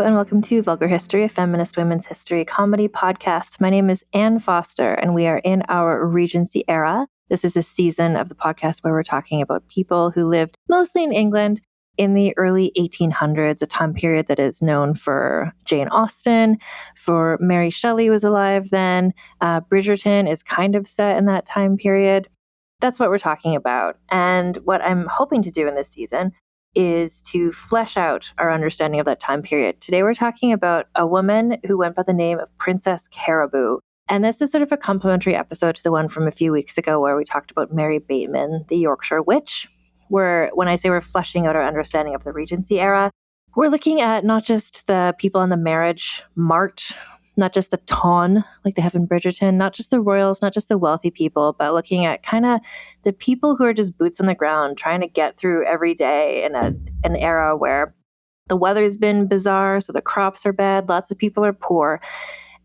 and welcome to Vulgar History, a feminist women's history comedy podcast. My name is Anne Foster, and we are in our Regency era. This is a season of the podcast where we're talking about people who lived mostly in England in the early 1800s, a time period that is known for Jane Austen, for Mary Shelley was alive then. Bridgerton is kind of set in that time period. That's what we're talking about. And what I'm hoping to do in this season is to flesh out our understanding of that time period. Today we're talking about a woman who went by the name of Princess Caraboo. And this is sort of a complementary episode to the one from a few weeks ago where we talked about Mary Bateman, the Yorkshire witch. Where when I say we're fleshing out our understanding of the Regency era, we're looking at not just the people on the marriage mart, not just the ton like they have in Bridgerton, not just the royals, not just the wealthy people, but looking at kind of the people who are just boots on the ground, trying to get through every day in an era where the weather's been bizarre, so the crops are bad, lots of people are poor,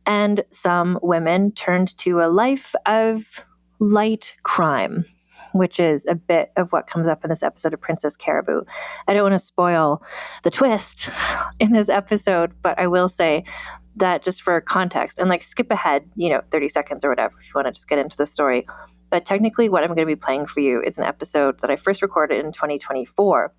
and some women turned to a life of light crime, which is a bit of what comes up in this episode of Princess Caraboo. I don't want to spoil the twist in this episode, but I will say that just for context, and skip ahead, 30 seconds or whatever, if you want to just get into the story. But technically what I'm going to be playing for you is an episode that I first recorded in 2024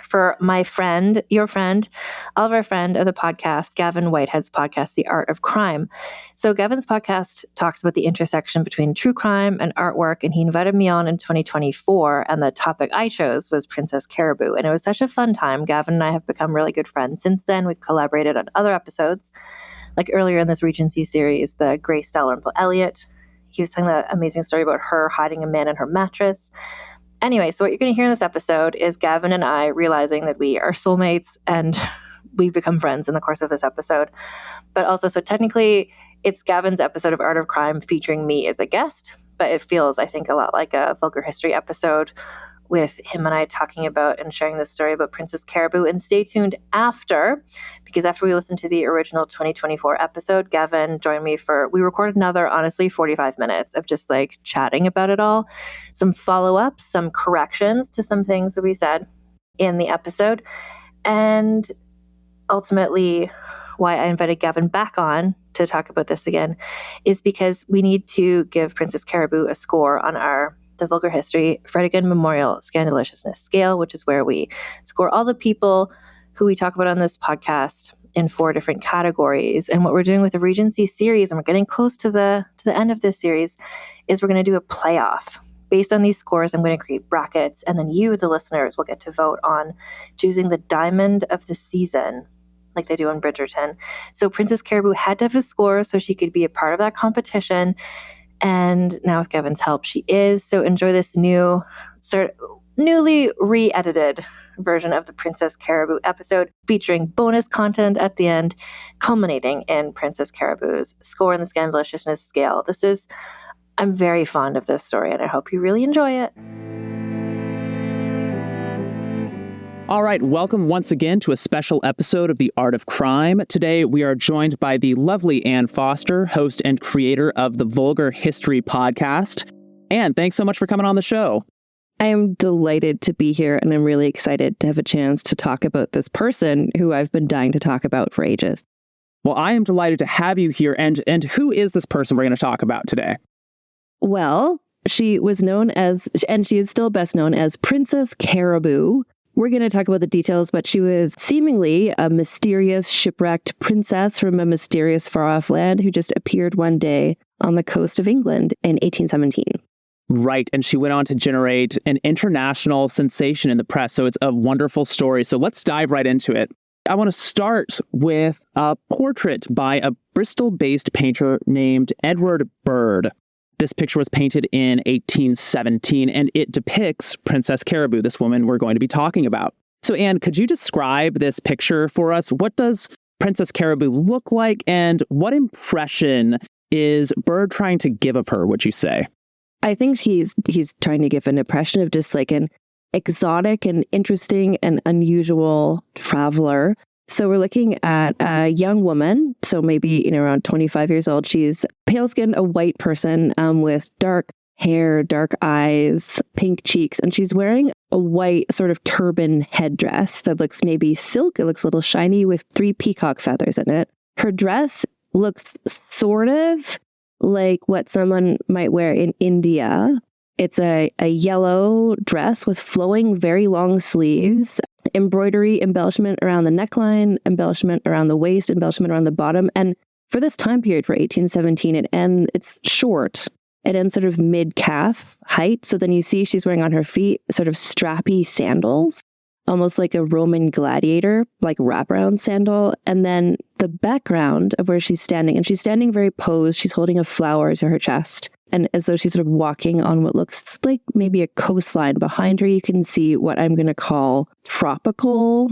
for my friend, your friend, Oliver friend of the podcast, Gavin Whitehead's podcast, The Art of Crime. So Gavin's podcast talks about the intersection between true crime and artwork, and he invited me on in 2024, and the topic I chose was Princess Caraboo, and it was such a fun time. Gavin and I have become really good friends since then. We've collaborated on other episodes, like earlier in this Regency series, the Grace Dalrymple Elliott. He was telling that amazing story about her hiding a man in her mattress. Anyway, so what you're going to hear in this episode is Gavin and I realizing that we are soulmates and we've become friends in the course of this episode. But also, so technically, it's Gavin's episode of Art of Crime featuring me as a guest, but it feels, I think, a lot like a Vulgar History episode with him and I talking about and sharing this story about Princess Caraboo. And stay tuned because after we listened to the original 2024 episode, Gavin joined me we recorded another, honestly, 45 minutes of just chatting about it all, some follow-ups, some corrections to some things that we said in the episode. And ultimately, why I invited Gavin back on to talk about this again is because we need to give Princess Caraboo a score on the Vulgar History Fredegan Memorial Scandaliciousness Scale, which is where we score all the people who we talk about on this podcast in 4 different categories. And what we're doing with the Regency series, and we're getting close to the end of this series, is we're going to do a playoff. Based on these scores, I'm going to create brackets, and then you, the listeners, will get to vote on choosing the diamond of the season, like they do in Bridgerton. So Princess Caraboo had to have a score so she could be a part of that competition. And now with Gavin's help, she is. So enjoy this newly re-edited version of the Princess Caraboo episode featuring bonus content at the end, culminating in Princess Caraboo's score in the Scandaliciousness scale. I'm very fond of this story, and I hope you really enjoy it. All right, welcome once again to a special episode of The Art of Crime. Today, we are joined by the lovely Anne Foster, host and creator of the Vulgar History podcast. Anne, thanks so much for coming on the show. I am delighted to be here, and I'm really excited to have a chance to talk about this person who I've been dying to talk about for ages. Well, I am delighted to have you here. And who is this person we're going to talk about today? Well, she was known as, and she is still best known as, Princess Caraboo. We're going to talk about the details, but she was seemingly a mysterious, shipwrecked princess from a mysterious far-off land who just appeared one day on the coast of England in 1817. Right, and she went on to generate an international sensation in the press, so it's a wonderful story. So let's dive right into it. I want to start with a portrait by a Bristol-based painter named Edward Bird. This picture was painted in 1817, and it depicts Princess Caraboo, this woman we're going to be talking about. So, Anne, could you describe this picture for us? What does Princess Caraboo look like, and what impression is Bird trying to give of her, would you say? I think he's trying to give an impression of just an exotic and interesting and unusual traveler. So we're looking at a young woman, so maybe around 25 years old. She's pale-skinned, a white person with dark hair, dark eyes, pink cheeks, and she's wearing a white sort of turban headdress that looks maybe silk. It looks a little shiny with 3 peacock feathers in it. Her dress looks sort of like what someone might wear in India. It's a yellow dress with flowing, very long sleeves, embroidery, embellishment around the neckline, embellishment around the waist, embellishment around the bottom. And for this time period, for 1817, it's short. It ends sort of mid-calf height. So then you see she's wearing on her feet sort of strappy sandals, almost like a Roman gladiator, like wraparound sandal. And then the background of where she's standing, and she's standing very posed. She's holding a flower to her chest. And as though she's sort of walking on what looks like maybe a coastline. Behind her, you can see what I'm going to call tropical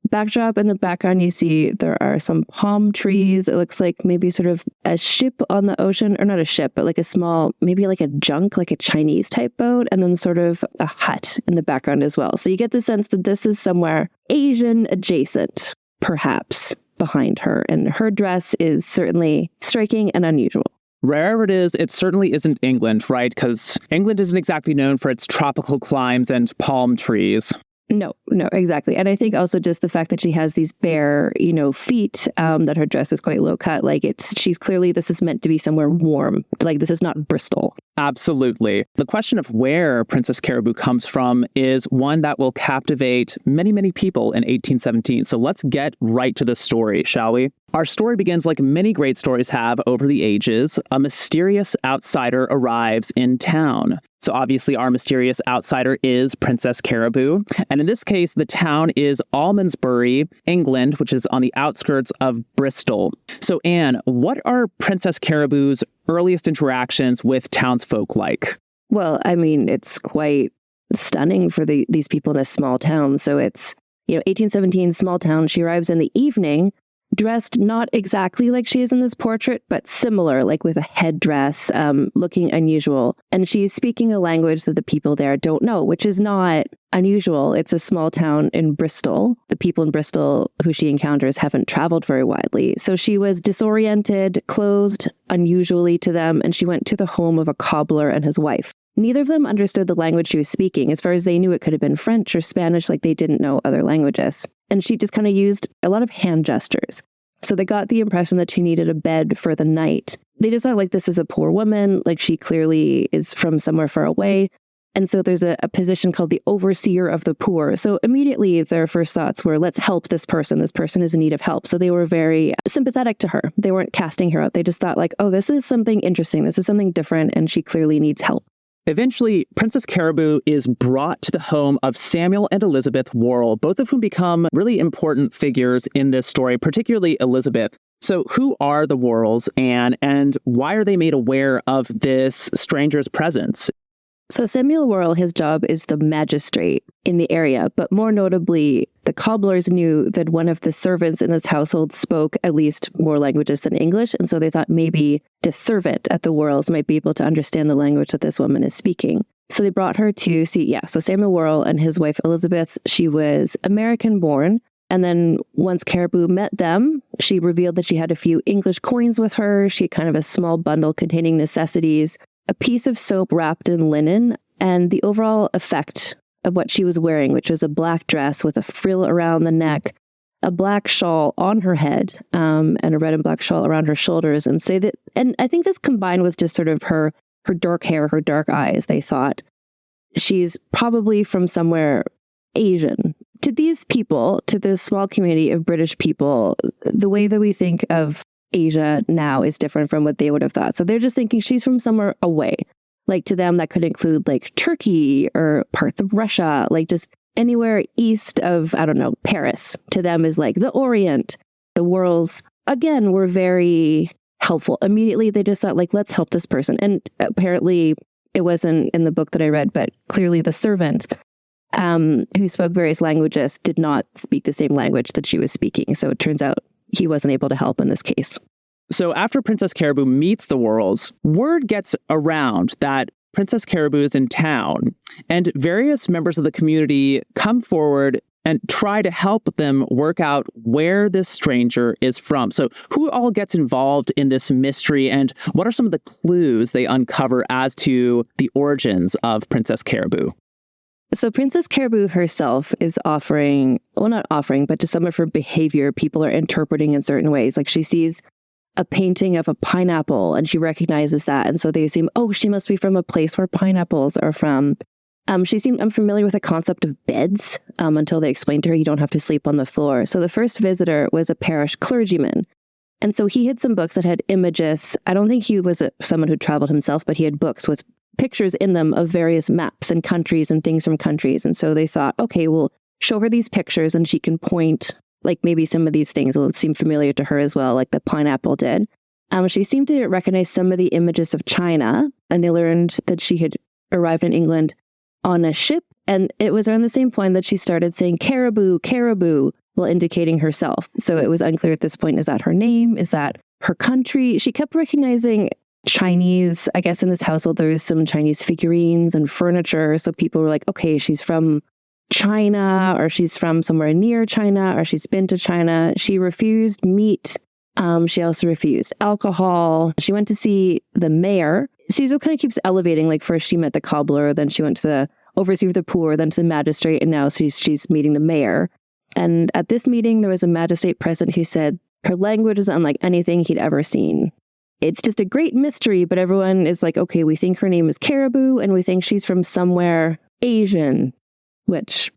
backdrop. In the background, you see there are some palm trees. It looks like maybe sort of a ship on the ocean, or not a ship, but like a small, maybe like a junk, like a Chinese type boat, and then sort of a hut in the background as well. So you get the sense that this is somewhere Asian adjacent, perhaps, behind her. And her dress is certainly striking and unusual. Wherever it is, it certainly isn't England, right? Because England isn't exactly known for its tropical climes and palm trees. No, exactly. And I think also just the fact that she has these bare, feet, that her dress is quite low cut. Like she's clearly, this is meant to be somewhere warm. Like this is not Bristol. Absolutely. The question of where Princess Caraboo comes from is one that will captivate many, many people in 1817. So let's get right to the story, shall we? Our story begins like many great stories have over the ages. A mysterious outsider arrives in town. So obviously our mysterious outsider is Princess Caraboo. And in this case, the town is Almondsbury, England, which is on the outskirts of Bristol. So Anne, what are Princess Caraboo's earliest interactions with townsfolk like? Well, I mean, it's quite stunning for these people in a small town. So it's, 1817, small town. She arrives in the evening, dressed not exactly like she is in this portrait, but similar, like with a headdress, looking unusual. And she's speaking a language that the people there don't know, which is not unusual. It's a small town in Bristol. The people in Bristol who she encounters haven't traveled very widely. So she was disoriented, clothed unusually to them, and she went to the home of a cobbler and his wife. Neither of them understood the language she was speaking. As far as they knew, it could have been French or Spanish, like they didn't know other languages. And she just kind of used a lot of hand gestures. So they got the impression that she needed a bed for the night. They just thought, like, this is a poor woman, like she clearly is from somewhere far away. And so there's a position called the overseer of the poor. So immediately their first thoughts were, let's help this person. This person is in need of help. So they were very sympathetic to her. They weren't casting her out. They just thought like, oh, this is something interesting. This is something different. And she clearly needs help. Eventually, Princess Caraboo is brought to the home of Samuel and Elizabeth Worrell, both of whom become really important figures in this story, particularly Elizabeth. So who are the Worrells, Anne, and why are they made aware of this stranger's presence? So Samuel Worrell, his job is the magistrate in the area, but more notably, the cobblers knew that one of the servants in this household spoke at least more languages than English, and so they thought maybe the servant at the Worrells might be able to understand the language that this woman is speaking. So they brought her to see, so Samuel Worrell and his wife Elizabeth, she was American-born, and then once Caraboo met them, she revealed that she had a few English coins with her. She had kind of a small bundle containing necessities, a piece of soap wrapped in linen, and the overall effect of what she was wearing, which was a black dress with a frill around the neck, a black shawl on her head, and a red and black shawl around her shoulders. And I think this combined with just sort of her dark hair, her dark eyes, they thought she's probably from somewhere Asian. To these people, to this small community of British people, the way that we think of Asia now is different from what they would have thought. So they're just thinking she's from somewhere away. Like to them, that could include like Turkey or parts of Russia, like just anywhere east of, I don't know, Paris. To them is like the Orient. The Worrells, again, were very helpful. Immediately, they just thought like, let's help this person. And apparently it wasn't in the book that I read, but clearly the servant who spoke various languages did not speak the same language that she was speaking. So it turns out he wasn't able to help in this case. So after Princess Caraboo meets the Worrells, word gets around that Princess Caraboo is in town, and various members of the community come forward and try to help them work out where this stranger is from. So who all gets involved in this mystery, and what are some of the clues they uncover as to the origins of Princess Caraboo? So Princess Caraboo herself is offering, well, not offering, but to some of her behavior, people are interpreting in certain ways. Like she sees a painting of a pineapple and she recognizes that. And so they assume, oh, she must be from a place where pineapples are from. She seemed unfamiliar with the concept of beds until they explained to her you don't have to sleep on the floor. So the first visitor was a parish clergyman. And so he had some books that had images. I don't think he was someone who traveled himself, but he had books with pictures in them of various maps and countries and things from countries. And so they thought, okay, we'll show her these pictures and she can point, like maybe some of these things will seem familiar to her as well, like the pineapple did. She seemed to recognize some of the images of China, and they learned that she had arrived in England on a ship. And it was around the same point that she started saying caribou, caribou, while indicating herself. So it was unclear at this point, is that her name? Is that her country? She kept recognizing Chinese. I guess in this household, there was some Chinese figurines and furniture. So people were like, okay, she's from China, or she's from somewhere near China, or she's been to China. She refused meat. She also refused alcohol. She went to see the mayor. She just kind of keeps elevating. Like first she met the cobbler, then she went to the overseer of the poor, then to the magistrate, and now she's meeting the mayor. And at this meeting, there was a magistrate present who said her language is unlike anything he'd ever seen. It's just a great mystery, but everyone is like, okay, we think her name is Caraboo, and we think she's from somewhere Asian, which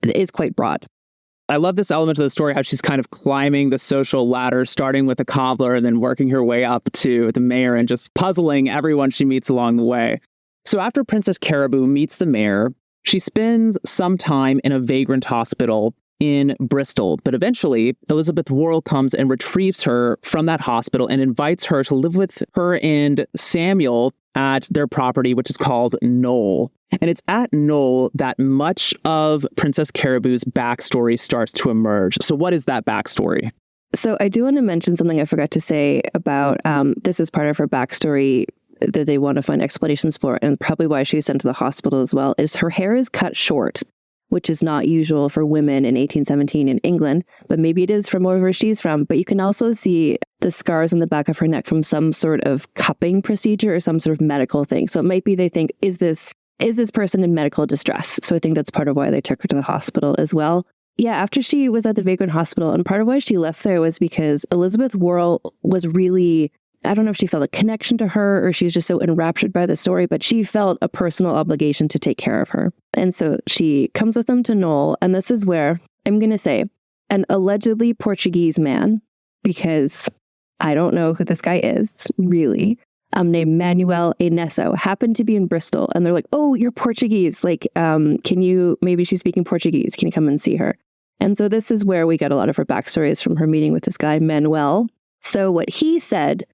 is quite broad. I love this element of the story, how she's kind of climbing the social ladder, starting with a cobbler and then working her way up to the mayor and just puzzling everyone she meets along the way. So after Princess Caraboo meets the mayor, she spends some time in a vagrant hospital in Bristol. But eventually, Elizabeth Worrell comes and retrieves her from that hospital and invites her to live with her and Samuel at their property, which is called Knoll. And it's at Knoll that much of Princess Caraboo's backstory starts to emerge. So what is that backstory? So I do want to mention something I forgot to say about this is part of her backstory that they want to find explanations for, and probably why she was sent to the hospital as well, is her hair is cut short, which is not usual for women in 1817 in England, but maybe it is from wherever she's from. But you can also see the scars on the back of her neck from some sort of cupping procedure or some sort of medical thing. So it might be they think, is this person in medical distress? So I think that's part of why they took her to the hospital as well. Yeah, after she was at the vagrant hospital, and part of why she left there was because Elizabeth Worrell was really, I don't know if she felt a connection to her or she was just so enraptured by the story, but she felt a personal obligation to take care of her. And so she comes with them to Knoll, and this is where, I'm going to say, an allegedly Portuguese man, because I don't know who this guy is, really, named Manuel Enesso, happened to be in Bristol. And they're like, oh, you're Portuguese. Like, maybe she's speaking Portuguese. Can you come and see her? And so this is where we get a lot of her backstories from her meeting with this guy, Manuel. So what he said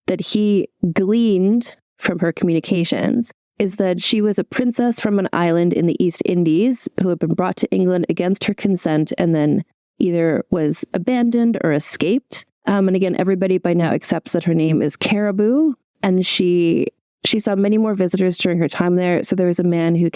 that he gleaned from her communications is that she was a princess from an island in the East Indies who had been brought to England against her consent and then either was abandoned or escaped. And again, everybody by now accepts that her name is Caraboo. And she saw many more visitors during her time there. So there was a man who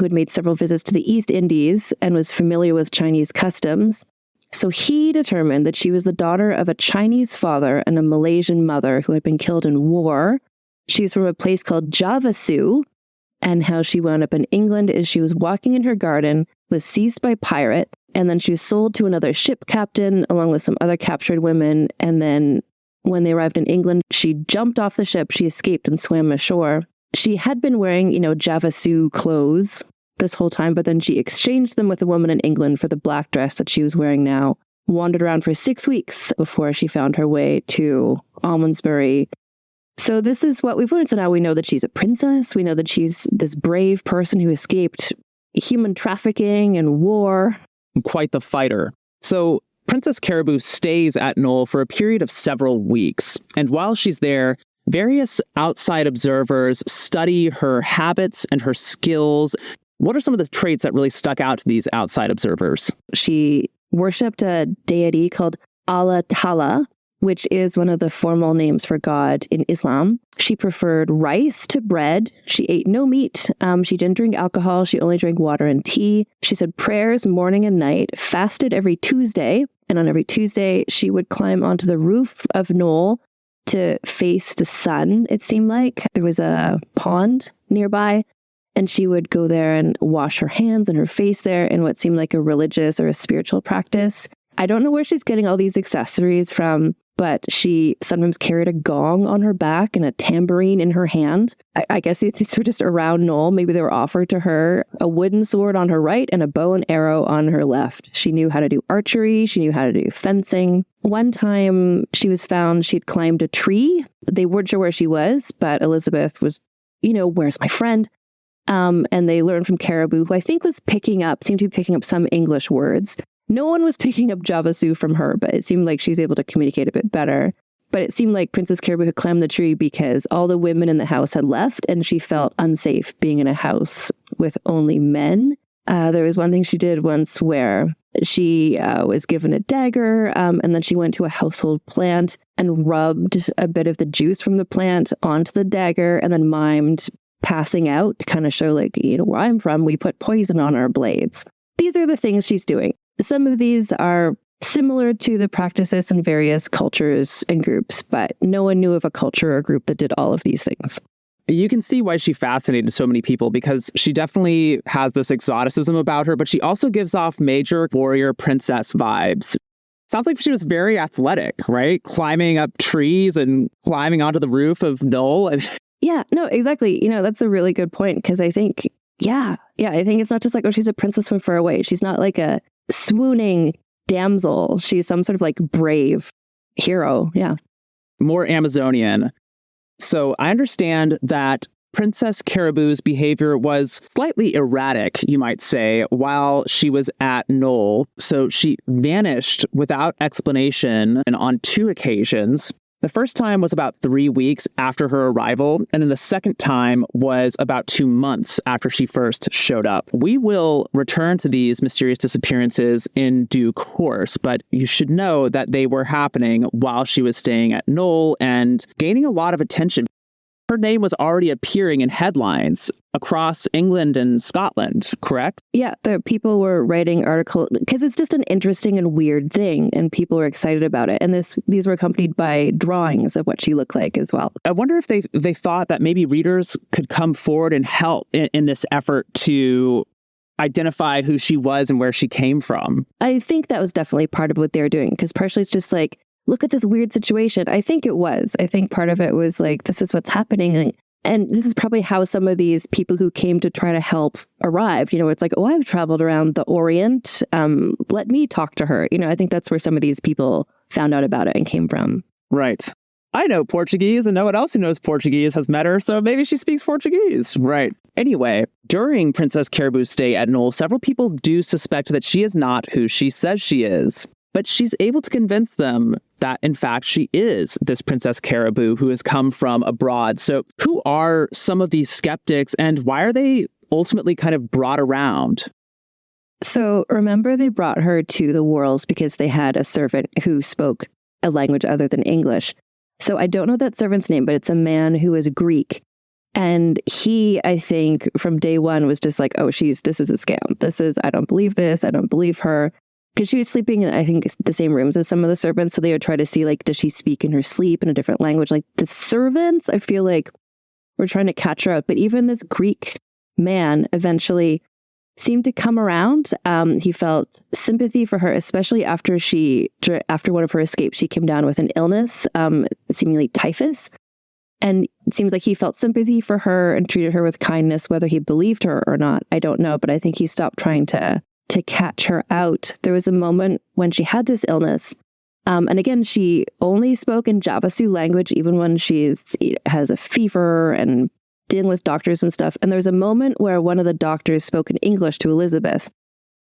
had made several visits to the East Indies and was familiar with Chinese customs. So he determined that she was the daughter of a Chinese father and a Malaysian mother who had been killed in war. She's from a place called Javasu, and how she wound up in England is she was walking in her garden, was seized by pirate, and then she was sold to another ship captain along with some other captured women. And then when they arrived in England, she jumped off the ship, she escaped and swam ashore. She had been wearing, Javasu clothes this whole time, but then she exchanged them with a woman in England for the black dress that she was wearing now, wandered around for 6 weeks before she found her way to Almondsbury. So this is what we've learned. So now we know that she's a princess. We know that she's this brave person who escaped human trafficking and war. Quite the fighter. So Princess Caraboo stays at Knoll for a period of several weeks. And while she's there, various outside observers study her habits and her skills. What are some of the traits that really stuck out to these outside observers? She worshipped a deity called Allah Ta'ala, which is one of the formal names for God in Islam. She preferred rice to bread. She ate no meat. She didn't drink alcohol. She only drank water and tea. She said prayers morning and night, fasted every Tuesday. And on every Tuesday, she would climb onto the roof of Knoll to face the sun, it seemed like. There was a pond nearby, and she would go there and wash her hands and her face there in what seemed like a religious or a spiritual practice. I don't know where she's getting all these accessories from, but she sometimes carried a gong on her back and a tambourine in her hand. I guess these were just around Knoll. Maybe they were offered to her. A wooden sword on her right and a bow and arrow on her left. She knew how to do archery. She knew how to do fencing. One time she was found, she'd climbed a tree. They weren't sure where she was, but Elizabeth was, where's my friend? And they learned from Caraboo, who I think was seemed to be picking up some English words. No one was taking up Javasu from her, but it seemed like she's able to communicate a bit better. But it seemed like Princess Caraboo had climbed the tree because all the women in the house had left, and she felt unsafe being in a house with only men. There was one thing she did once where she was given a dagger, and then she went to a household plant and rubbed a bit of the juice from the plant onto the dagger and then mimed passing out to kind of show, where I'm from, we put poison on our blades. These are the things she's doing. Some of these are similar to the practices in various cultures and groups, but no one knew of a culture or group that did all of these things. You can see why she fascinated so many people, because she definitely has this exoticism about her, but she also gives off major warrior princess vibes. Sounds like she was very athletic, right? Climbing up trees and climbing onto the roof of Knoll. Yeah, no, exactly. That's a really good point, because I think, I think it's not just like, she's a princess from far away. She's not like a swooning damsel. She's some sort of brave hero. Yeah. More Amazonian. So I understand that Princess Caraboo's behavior was slightly erratic, you might say, while she was at Knoll. So she vanished without explanation and on 2 occasions. The first time was about 3 weeks after her arrival, and then the second time was about 2 months after she first showed up. We will return to these mysterious disappearances in due course, but you should know that they were happening while she was staying at Knoll and gaining a lot of attention. Her name was already appearing in headlines across England and Scotland, correct? Yeah, the people were writing articles because it's just an interesting and weird thing, and people were excited about it. And these were accompanied by drawings of what she looked like as well. I wonder if they thought that maybe readers could come forward and help in this effort to identify who she was and where she came from. I think that was definitely part of what they were doing, because partially it's just look at this weird situation. I think it was. I think part of it was this is what's happening. And this is probably how some of these people who came to try to help arrived. It's I've traveled around the Orient. Let me talk to her. I think that's where some of these people found out about it and came from. Right. I know Portuguese, and no one else who knows Portuguese has met her, so maybe she speaks Portuguese. Right. Anyway, during Princess Caraboo's stay at Knoll, several people do suspect that she is not who she says she is. But she's able to convince them that, in fact, she is this Princess Caraboo who has come from abroad. So who are some of these skeptics, and why are they ultimately kind of brought around? So remember, they brought her to the Worrells because they had a servant who spoke a language other than English. So I don't know that servant's name, but it's a man who is Greek. And he, I think, from day one was just this is a scam. I don't believe this. I don't believe her. Because she was sleeping in, I think, the same rooms as some of the servants. So they would try to see, does she speak in her sleep in a different language? The servants, I feel like we're trying to catch her out. But even this Greek man eventually seemed to come around. He felt sympathy for her, especially after one of her escapes, she came down with an illness, seemingly typhus. And it seems like he felt sympathy for her and treated her with kindness, whether he believed her or not. I don't know, but I think he stopped trying to catch her out. There was a moment when she had this illness. And again, she only spoke in Javasu language, even when she has a fever and dealing with doctors and stuff. And there was a moment where one of the doctors spoke in English to Elizabeth,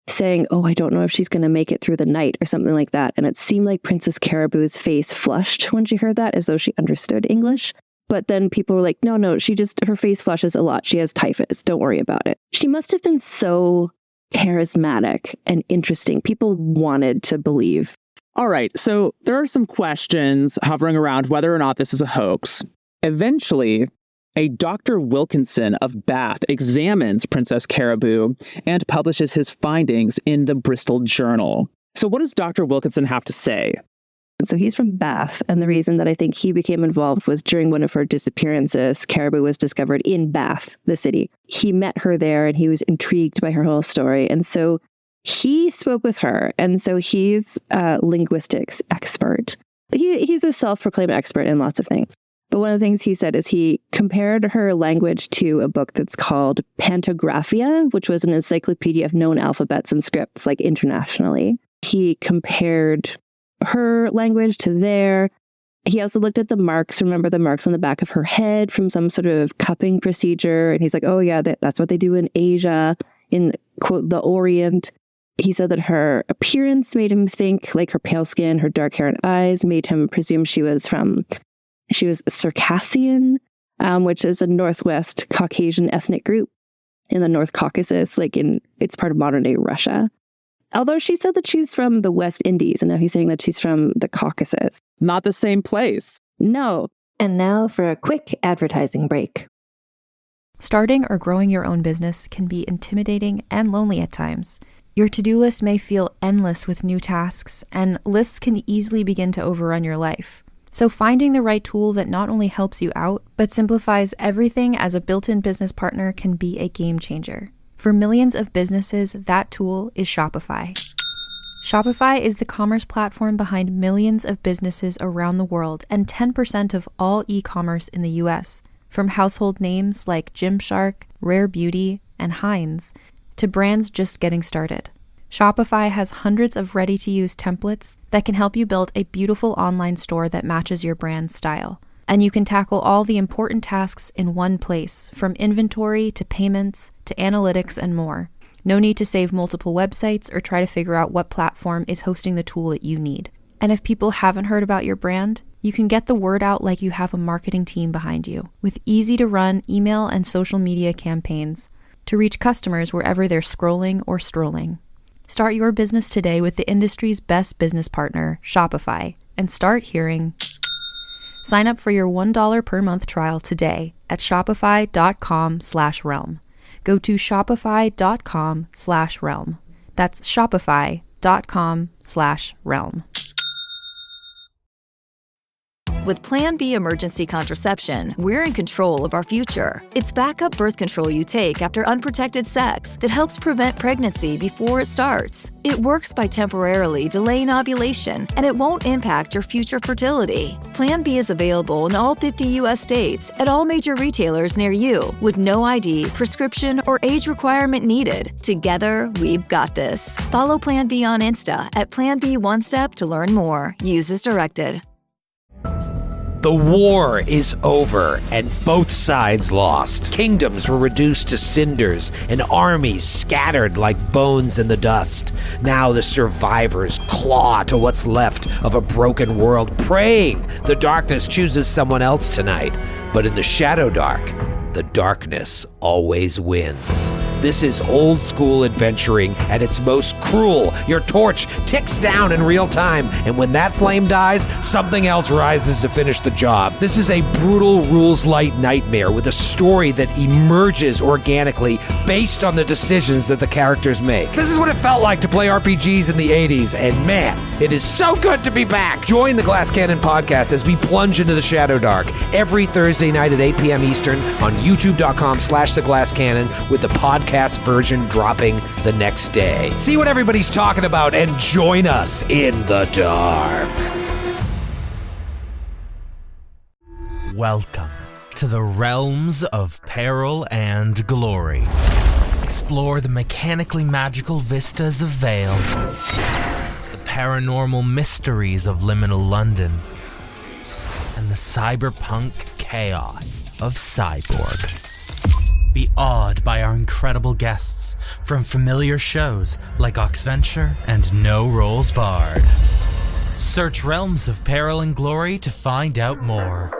saying, I don't know if she's going to make it through the night or something like that. And it seemed like Princess Caraboo's face flushed when she heard that, as though she understood English. But then people were like, no, her face flushes a lot. She has typhus. Don't worry about it. She must have been so charismatic and interesting. People wanted to believe All right, so there are some questions hovering around whether or not this is a hoax. Eventually, a Dr. Wilkinson of Bath examines Princess Caraboo and publishes his findings in the Bristol Journal. So what does Dr. Wilkinson have to say? So he's from Bath, and the reason that I think he became involved was during one of her disappearances, Caraboo was discovered in Bath, the city. He met her there, and he was intrigued by her whole story, and so he spoke with her, and so he's a linguistics expert. He's a self-proclaimed expert in lots of things. But one of the things he said is he compared her language to a book that's called Pantographia, which was an encyclopedia of known alphabets and scripts, like internationally. He compared her language to there. He also looked at the marks, remember the marks on the back of her head from some sort of cupping procedure. And he's like, oh yeah, that's what they do in Asia, in, quote, the Orient. He said that her appearance made him think, like her pale skin, her dark hair and eyes made him presume she was Circassian, which is a Northwest Caucasian ethnic group in the North Caucasus, it's part of modern day Russia. Although she said that she's from the West Indies, and now he's saying that she's from the Caucasus. Not the same place. No. And now for a quick advertising break. Starting or growing your own business can be intimidating and lonely at times. Your to-do list may feel endless with new tasks, and lists can easily begin to overrun your life. So finding the right tool that not only helps you out, but simplifies everything as a built-in business partner can be a game changer. For millions of businesses, that tool is Shopify. Shopify is the commerce platform behind millions of businesses around the world and 10% of all e-commerce in the US. From household names like Gymshark, Rare Beauty, and Heinz, to brands just getting started. Shopify has hundreds of ready-to-use templates that can help you build a beautiful online store that matches your brand's style. And you can tackle all the important tasks in one place, from inventory to payments to analytics and more. No need to save multiple websites or try to figure out what platform is hosting the tool that you need. And if people haven't heard about your brand, you can get the word out like you have a marketing team behind you, with easy-to-run email and social media campaigns to reach customers wherever they're scrolling or strolling. Start your business today with the industry's best business partner, Shopify, and start hearing. Sign up for your $1 per month trial today at shopify.com/realm. Go to shopify.com/realm. That's shopify.com/realm. With Plan B emergency contraception, we're in control of our future. It's backup birth control you take after unprotected sex that helps prevent pregnancy before it starts. It works by temporarily delaying ovulation, and it won't impact your future fertility. Plan B is available in all 50 U.S. states at all major retailers near you, with no ID, prescription, or age requirement needed. Together, we've got this. Follow Plan B on Insta at Plan B One Step to learn more. Use as directed. The war is over, and both sides lost. Kingdoms were reduced to cinders, and armies scattered like bones in the dust. Now the survivors claw to what's left of a broken world, praying the darkness chooses someone else tonight. But in the Shadow Dark, the darkness always wins. This is old school adventuring at its most cruel. Your torch ticks down in real time, and when that flame dies, something else rises to finish the job. This is a brutal rules-light nightmare with a story that emerges organically based on the decisions that the characters make. This is what it felt like to play RPGs in the 80s, and man, it is so good to be back. Join the Glass Cannon podcast as we plunge into the Shadow Dark every Thursday night at 8 p.m. Eastern on youtube.com/theglasscannon, with the podcast version dropping the next day. See what everybody's talking about and join us in the dark. Welcome to the realms of peril and glory. Explore the mechanically magical vistas of Vale, the paranormal mysteries of liminal London, and the cyberpunk chaos of Cyborg. Be awed by our incredible guests from familiar shows like Oxventure and No Rolls Barred. Search Realms of Peril and Glory to find out more.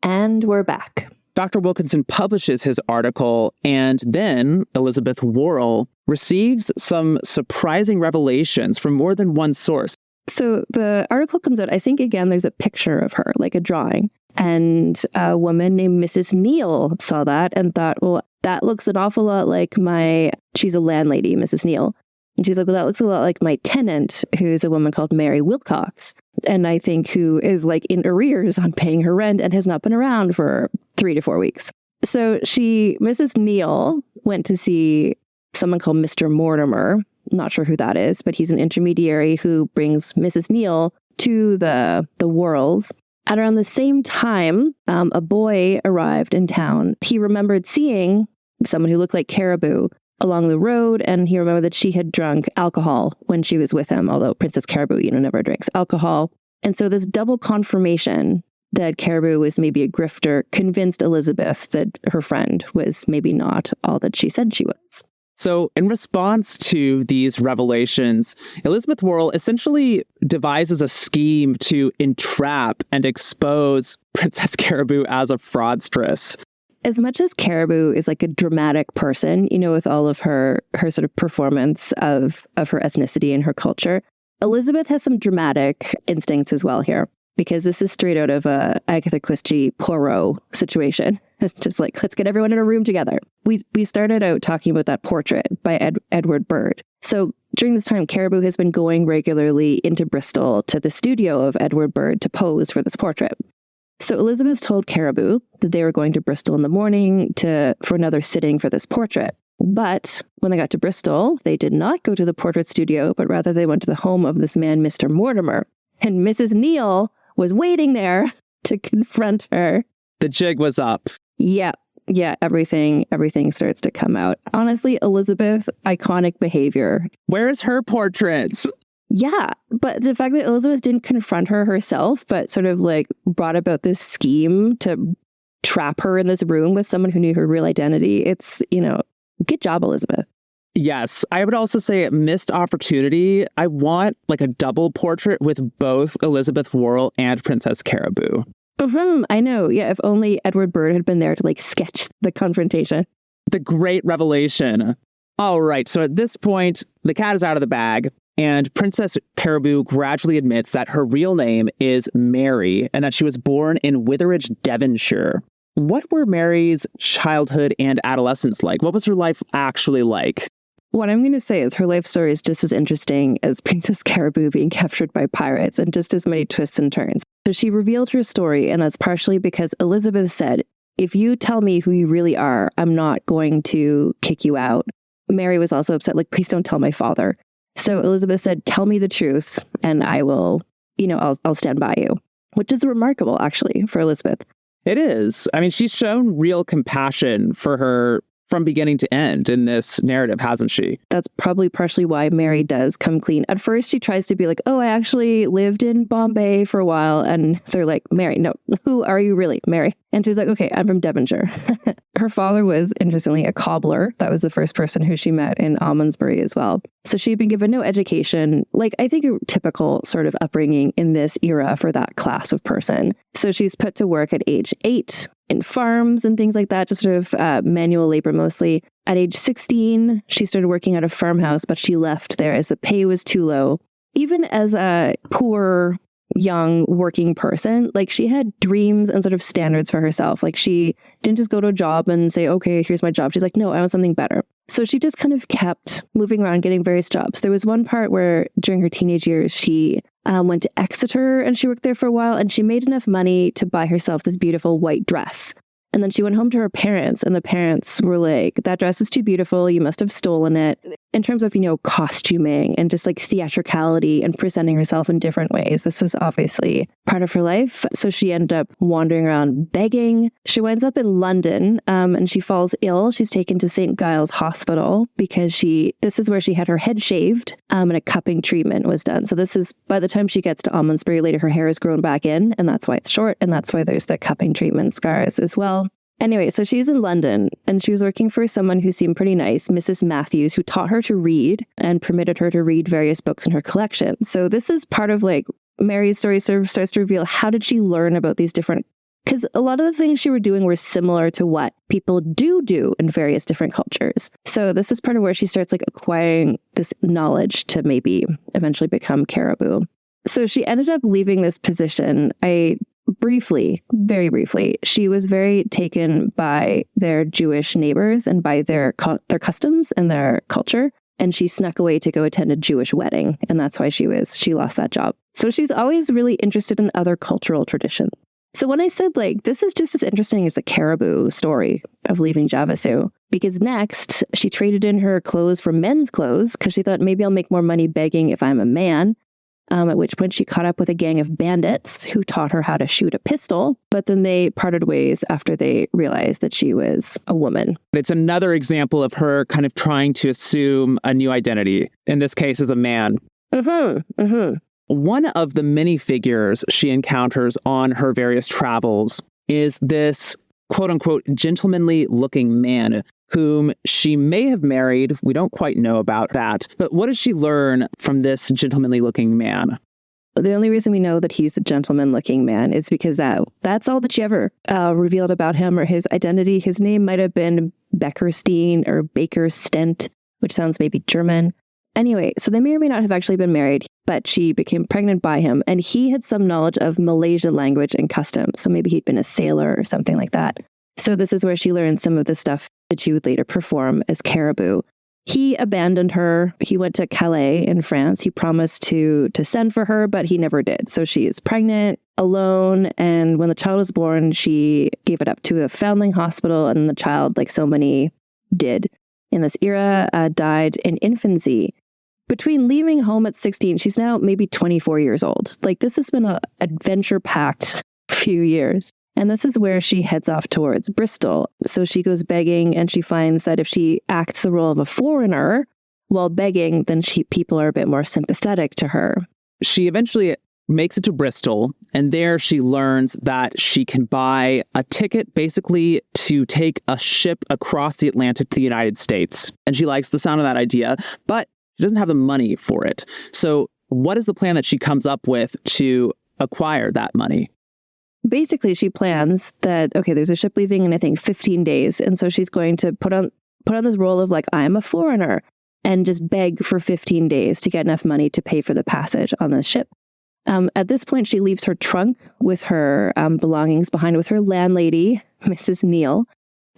And we're back. Dr. Wilkinson publishes his article, and then Elizabeth Worrell receives some surprising revelations from more than one source. So the article comes out, I think, again, there's a picture of her, like a drawing. And a woman named Mrs. Neal saw that and thought, well, that looks an awful lot like she's a landlady, Mrs. Neal. And she's like, well, that looks a lot like my tenant, who's a woman called Mary Wilcox. And I think who is like in arrears on paying her rent and has not been around for 3 to 4 weeks. So Mrs. Neal went to see someone called Mr. Mortimer. Not sure who that is, but he's an intermediary who brings Mrs. Neal to the Worrells. At around the same time, a boy arrived in town. He remembered seeing someone who looked like Caraboo along the road, and he remembered that she had drunk alcohol when she was with him, although Princess Caraboo, never drinks alcohol. And so this double confirmation that Caraboo was maybe a grifter convinced Elizabeth that her friend was maybe not all that she said she was. So in response to these revelations, Elizabeth Worrell essentially devises a scheme to entrap and expose Princess Caraboo as a fraudstress. As much as Caraboo is like a dramatic person, with all of her sort of performance of her ethnicity and her culture, Elizabeth has some dramatic instincts as well here, because this is straight out of a Agatha Christie Poirot situation. It's just like, let's get everyone in a room together. We started out talking about that portrait by Edward Bird. So during this time, Caraboo has been going regularly into Bristol to the studio of Edward Bird to pose for this portrait. So Elizabeth told Caraboo that they were going to Bristol in the morning for another sitting for this portrait. But when they got to Bristol, they did not go to the portrait studio, but rather they went to the home of this man, Mr. Mortimer. And Mrs. Neal was waiting there to confront her. The jig was up. Yeah, everything starts to come out. Honestly, Elizabeth, iconic behavior. Where is her portrait? Yeah, but the fact that Elizabeth didn't confront her herself, but sort of like brought about this scheme to trap her in this room with someone who knew her real identity. It's, good job, Elizabeth. Yes, I would also say missed opportunity. I want like a double portrait with both Elizabeth Worrell and Princess Caraboo. I know. Yeah, if only Edward Bird had been there to like sketch the confrontation. The great revelation. All right, so at this point, the cat is out of the bag, and Princess Caraboo gradually admits that her real name is Mary and that she was born in Witheridge, Devonshire. What were Mary's childhood and adolescence like? What was her life actually like? What I'm going to say is her life story is just as interesting as Princess Caraboo being captured by pirates and just as many twists and turns. So she revealed her story, and that's partially because Elizabeth said, if you tell me who you really are, I'm not going to kick you out. Mary was also upset, like, please don't tell my father. So Elizabeth said, tell me the truth and I will, I'll stand by you, which is remarkable, actually, for Elizabeth. It is. I mean, she's shown real compassion for her from beginning to end in this narrative, hasn't she? That's probably partially why Mary does come clean. At first, she tries to be like, oh, I actually lived in Bombay for a while. And they're like, Mary, no, who are you really, Mary? And she's like, okay, I'm from Devonshire. Her father was, interestingly, a cobbler. That was the first person who she met in Almondsbury as well. So she'd been given no education, like I think a typical sort of upbringing in this era for that class of person. So she's put to work at age 8 in farms and things like that, just sort of manual labor mostly. At age 16, she started working at a farmhouse, but she left there as the pay was too low. Even as a poor young working person, like she had dreams and sort of standards for herself. Like she didn't just go to a job and say, okay, here's my job. She's like, no, I want something better. So she just kind of kept moving around, getting various jobs. There was one part where during her teenage years, she went to Exeter and she worked there for a while, and she made enough money to buy herself this beautiful white dress. And then she went home to her parents, and the parents were like, that dress is too beautiful. You must have stolen it. In terms of, costuming and just like theatricality and presenting herself in different ways, this was obviously part of her life. So she ended up wandering around begging. She winds up in London and she falls ill. She's taken to St. Giles Hospital because this is where she had her head shaved and a cupping treatment was done. So this is, by the time she gets to Almondsbury later, her hair is grown back in, and that's why it's short. And that's why there's the cupping treatment scars as well. Anyway, so she's in London and she was working for someone who seemed pretty nice, Mrs. Matthews, who taught her to read and permitted her to read various books in her collection. So this is part of like Mary's story sort of starts to reveal how did she learn about these different because a lot of the things she were doing were similar to what people do in various different cultures. So this is part of where she starts like acquiring this knowledge to maybe eventually become Caraboo. So she ended up leaving this position. Very briefly, she was very taken by their Jewish neighbors and by their customs and their culture. And she snuck away to go attend a Jewish wedding. And that's why she lost that job. So she's always really interested in other cultural traditions. So when I said, like, this is just as interesting as the Caraboo story of leaving Javasu, because next she traded in her clothes for men's clothes because she thought maybe I'll make more money begging if I'm a man. At which point she caught up with a gang of bandits who taught her how to shoot a pistol, but then they parted ways after they realized that she was a woman. It's another example of her kind of trying to assume a new identity, in this case as a man. One of the many figures she encounters on her various travels is this quote-unquote gentlemanly looking man whom she may have married. We don't quite know about that. But what does she learn from this gentlemanly looking man? The only reason we know that he's a gentleman looking man is because that's all that she ever revealed about him or his identity. His name might have been Beckerstein or Baker Stent, which sounds maybe German. Anyway, so they may or may not have actually been married, but she became pregnant by him, and he had some knowledge of Malaysian language and custom. So maybe he'd been a sailor or something like that. So this is where she learned some of the stuff that she would later perform as Caraboo. He abandoned her. He went to Calais in France. He promised to send for her, but he never did. So she is pregnant, alone, and when the child was born, she gave it up to a foundling hospital, and the child, like so many did in this era, died in infancy. Between leaving home at 16, she's now maybe 24 years old. Like, this has been an adventure-packed few years. And this is where she heads off towards Bristol. So she goes begging, and she finds that if she acts the role of a foreigner while begging, then people are a bit more sympathetic to her. She eventually makes it to Bristol, and there she learns that she can buy a ticket basically to take a ship across the Atlantic to the United States. And she likes the sound of that idea, but she doesn't have the money for it. So what is the plan that she comes up with to acquire that money? Basically, she plans that, okay, there's a ship leaving in, I think, 15 days. And so she's going to put on this role of, like, I'm a foreigner, and just beg for 15 days to get enough money to pay for the passage on this ship. At this point, she leaves her trunk with her belongings behind with her landlady, Mrs. Neal,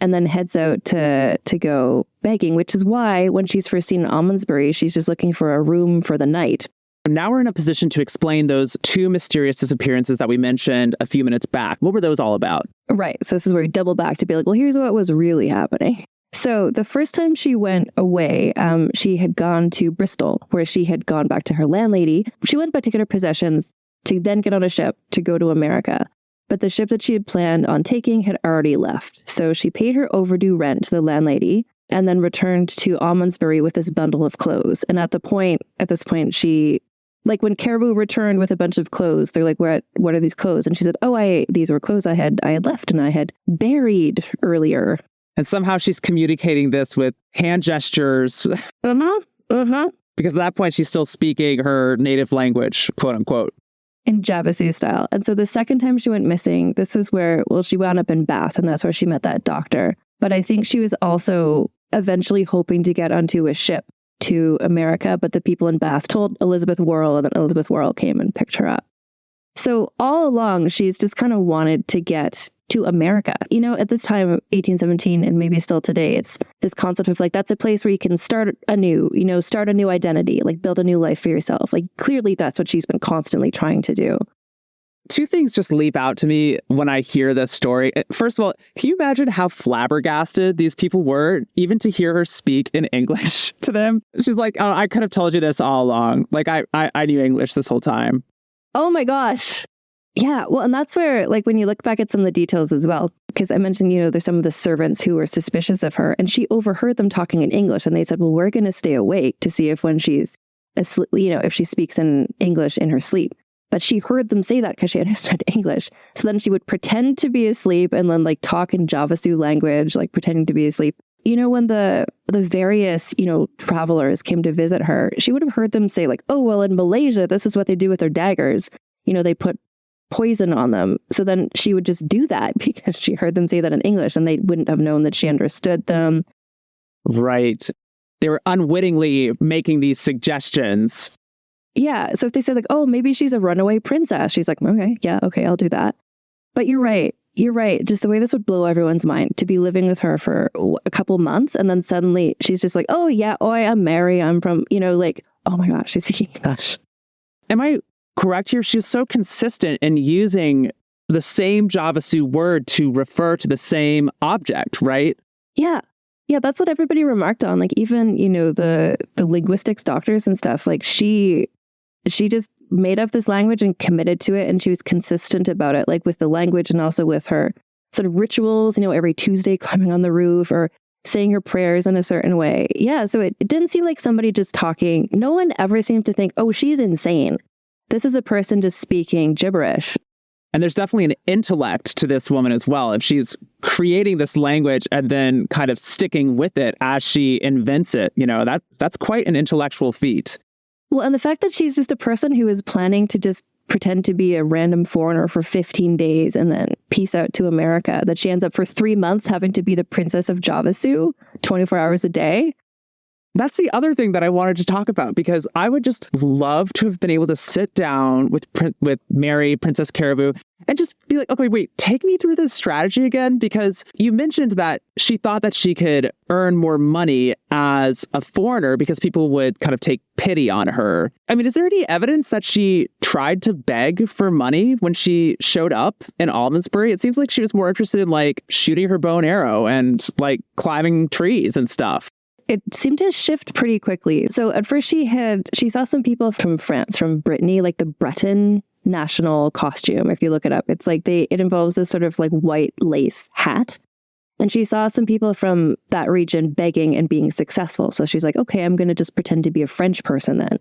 and then heads out to go begging, which is why when she's first seen in Almondsbury, she's just looking for a room for the night. Now we're in a position to explain those two mysterious disappearances that we mentioned a few minutes back. What were those all about? Right. So this is where we double back to be like, well, here's what was really happening. So the first time she went away, she had gone to Bristol, where she had gone back to her landlady. She went back to get her possessions to then get on a ship to go to America. But the ship that she had planned on taking had already left. So she paid her overdue rent to the landlady and then returned to Almondsbury with this bundle of clothes. And at this point, she, like, when Caraboo returned with a bunch of clothes, they're like, what are these clothes? And she said, these were clothes I had left and I had buried earlier. And somehow she's communicating this with hand gestures. Because at that point, she's still speaking her native language, quote unquote. In Javasu style. And so the second time she went missing, this was where, she wound up in Bath, and that's where she met that doctor. But I think she was also eventually hoping to get onto a ship to America, but the people in Bath told Elizabeth Worrell, and then Elizabeth Worrell came and picked her up. So all along, she's just kind of wanted to get to America. You know, at this time, 1817, and maybe still today, it's this concept of, like, that's a place where you can start a new identity, like build a new life for yourself. Like, clearly that's what she's been constantly trying to do. Two things just leap out to me when I hear this story. First of all, can you imagine how flabbergasted these people were, even to hear her speak in English to them? She's like, oh, I could have told you this all along. Like, I knew English this whole time. Oh my gosh. Yeah, well, and that's where, like, when you look back at some of the details as well, because I mentioned, there's some of the servants who were suspicious of her, and she overheard them talking in English, and they said, well, we're going to stay awake to see if when she's asleep, if she speaks in English in her sleep. But she heard them say that because she understood English. So then she would pretend to be asleep and then, like, talk in Javasu language, like pretending to be asleep. When the various, travelers came to visit her, she would have heard them say, like, oh, well, in Malaysia, this is what they do with their daggers. They put poison on them. So then she would just do that because she heard them say that in English and they wouldn't have known that she understood them. Right. They were unwittingly making these suggestions. Yeah. So if they said like, oh, maybe she's a runaway princess, she's like, okay, I'll do that. But you're right. You're right. Just the way this would blow everyone's mind to be living with her for a couple months. And then suddenly she's just like, oh, yeah, I'm Mary. I'm from, like, oh my gosh, she's speaking English. Am I correct here? She's so consistent in using the same Javasu word to refer to the same object, right? Yeah. Yeah, that's what everybody remarked on. Like even, the linguistics doctors and stuff, like she just made up this language and committed to it. And she was consistent about it, like with the language and also with her sort of rituals, every Tuesday climbing on the roof or saying her prayers in a certain way. Yeah. So it didn't seem like somebody just talking. No one ever seemed to think, oh, she's insane. This is a person just speaking gibberish. And there's definitely an intellect to this woman as well. If she's creating this language and then kind of sticking with it as she invents it, that's quite an intellectual feat. Well, and the fact that she's just a person who is planning to just pretend to be a random foreigner for 15 days and then peace out to America, that she ends up for 3 months having to be the princess of Javasu 24 hours a day. That's the other thing that I wanted to talk about, because I would just love to have been able to sit down with Mary, Princess Caraboo, and just be like, okay, wait, take me through this strategy again, because you mentioned that she thought that she could earn more money as a foreigner because people would kind of take pity on her. I mean, is there any evidence that she tried to beg for money when she showed up in Almondsbury? It seems like she was more interested in like shooting her bow and arrow and like climbing trees and stuff. It seemed to shift pretty quickly. So at first she saw some people from France, from Brittany, like the Breton national costume. If you look it up, it's like it involves this sort of like white lace hat. And she saw some people from that region begging and being successful. So she's like, okay, I'm going to just pretend to be a French person then.